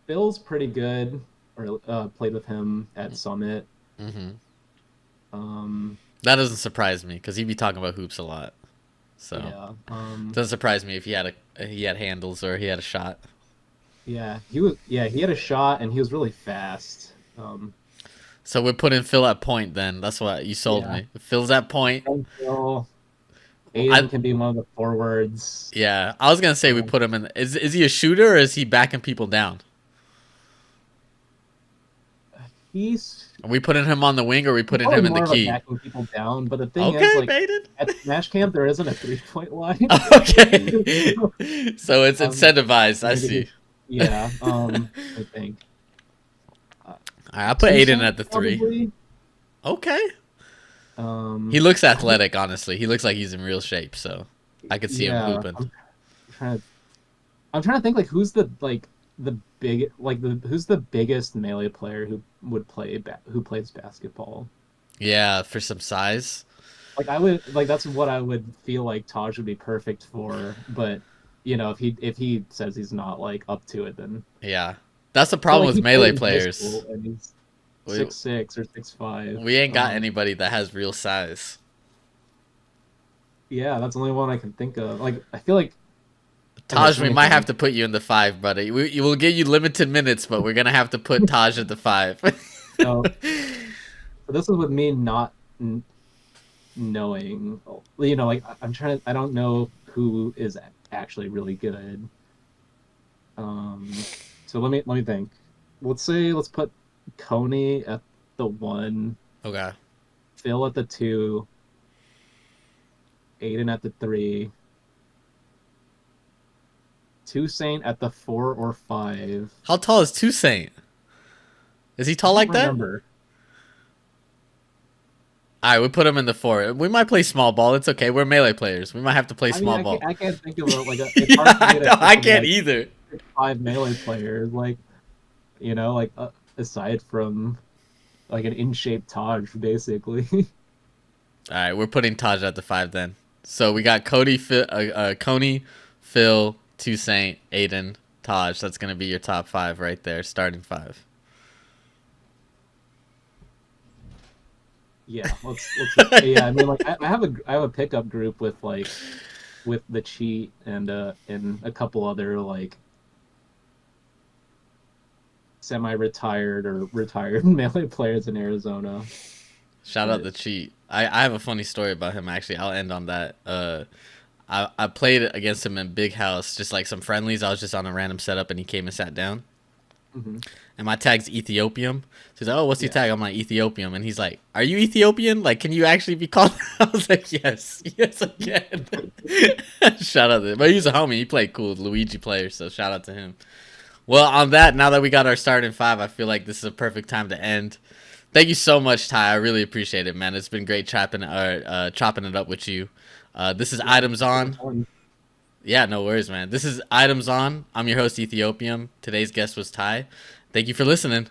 Bill's pretty good, or played with him at Summit. Mm-hmm. Um, That doesn't surprise me because he'd be talking about hoops a lot. So Yeah. doesn't surprise me if he had handles or he had a shot. Yeah. He was. Yeah. He had a shot, and he was really fast. So we're putting Phil at point then. That's what you sold Yeah. me. If Phil's at point. And so I Aiden can be one of the forwards. Yeah, I was gonna say we Um, put him in. Is he a shooter or is he backing people down? he's Are we putting him on the wing or are we putting probably him in the more of a key? backing people down. But the thing is, Okay, like baited. at Smash Camp, there isn't a 3-point line. Okay, so it's um, incentivized. I maybe. see. Yeah. I think. Uh, All right, I'll put Aiden Toussaint at the three. probably. Okay. He Um, looks I think. athletic, honestly. He looks like he's in real shape, so I could see him Yeah. hooping. Trying to I'm trying to think like who's the big like the who's the biggest melee player who would who plays basketball. Yeah, for some size. Like I would like that's what I would feel like Taj would be perfect for, but if he says he's not like up to it, then Yeah, that's the but problem like with he played melee in high players. school and he's We 6'6" or 6'5". we ain't got anybody that has real size. Yeah, that's the only one I can think of. Like I feel like okay, Taj, so let we me might have think. to put you in the five, buddy. We will give you limited minutes, but we're gonna have to put Taj at the five. So, so this is with me not knowing, like I'm trying to, I don't know who is actually really good. So let me think. Let's put Coney at the 1, Okay. Phil at the 2, Aiden at the 3, Toussaint at the 4 or 5. How tall is Toussaint? Is he I tall don't like that? remember. All right, we put him in the four. We might play small ball. It's okay. We're melee players. We might have to play I mean, small I can't, ball. I can't think of it's Yeah, hard for me to I think of can't like either. 5 melee players, aside from like an in-shape Taj, basically. All right, we're putting Taj at the five then. So we got Coney, Phil, Toussaint, Aiden, Taj. That's gonna be your top five right there, starting five. Yeah, yeah, I mean like I have a pickup group with with the cheat and a couple other like semi-retired or retired melee players in Arizona. Shout out But the cheat. I have a funny story about him actually. I'll end on that. I played against him in Big House, just like some friendlies. I was just on a random setup and he came and sat down. mhm, And my tag's Ethiopium. So he's like, "Oh, what's your yeah. tag?" I'm like, "Ethiopium." And he's like, "Are you Ethiopian? Like, can you actually be called?" I was like, "Yes, yes, I can." Shout out to him. But he's a homie. He played cool, Luigi player. So shout out to him. Well, on that, now that we got our starting five, I feel like this is a perfect time to end. Thank you so much, Ty. I really appreciate it, man. It's been great chopping it up with you. This is Yeah, Items super On. fun. Yeah, no worries, man. This is Items On. I'm your host, Ethiopium. Today's guest was Ty. Thank you for listening.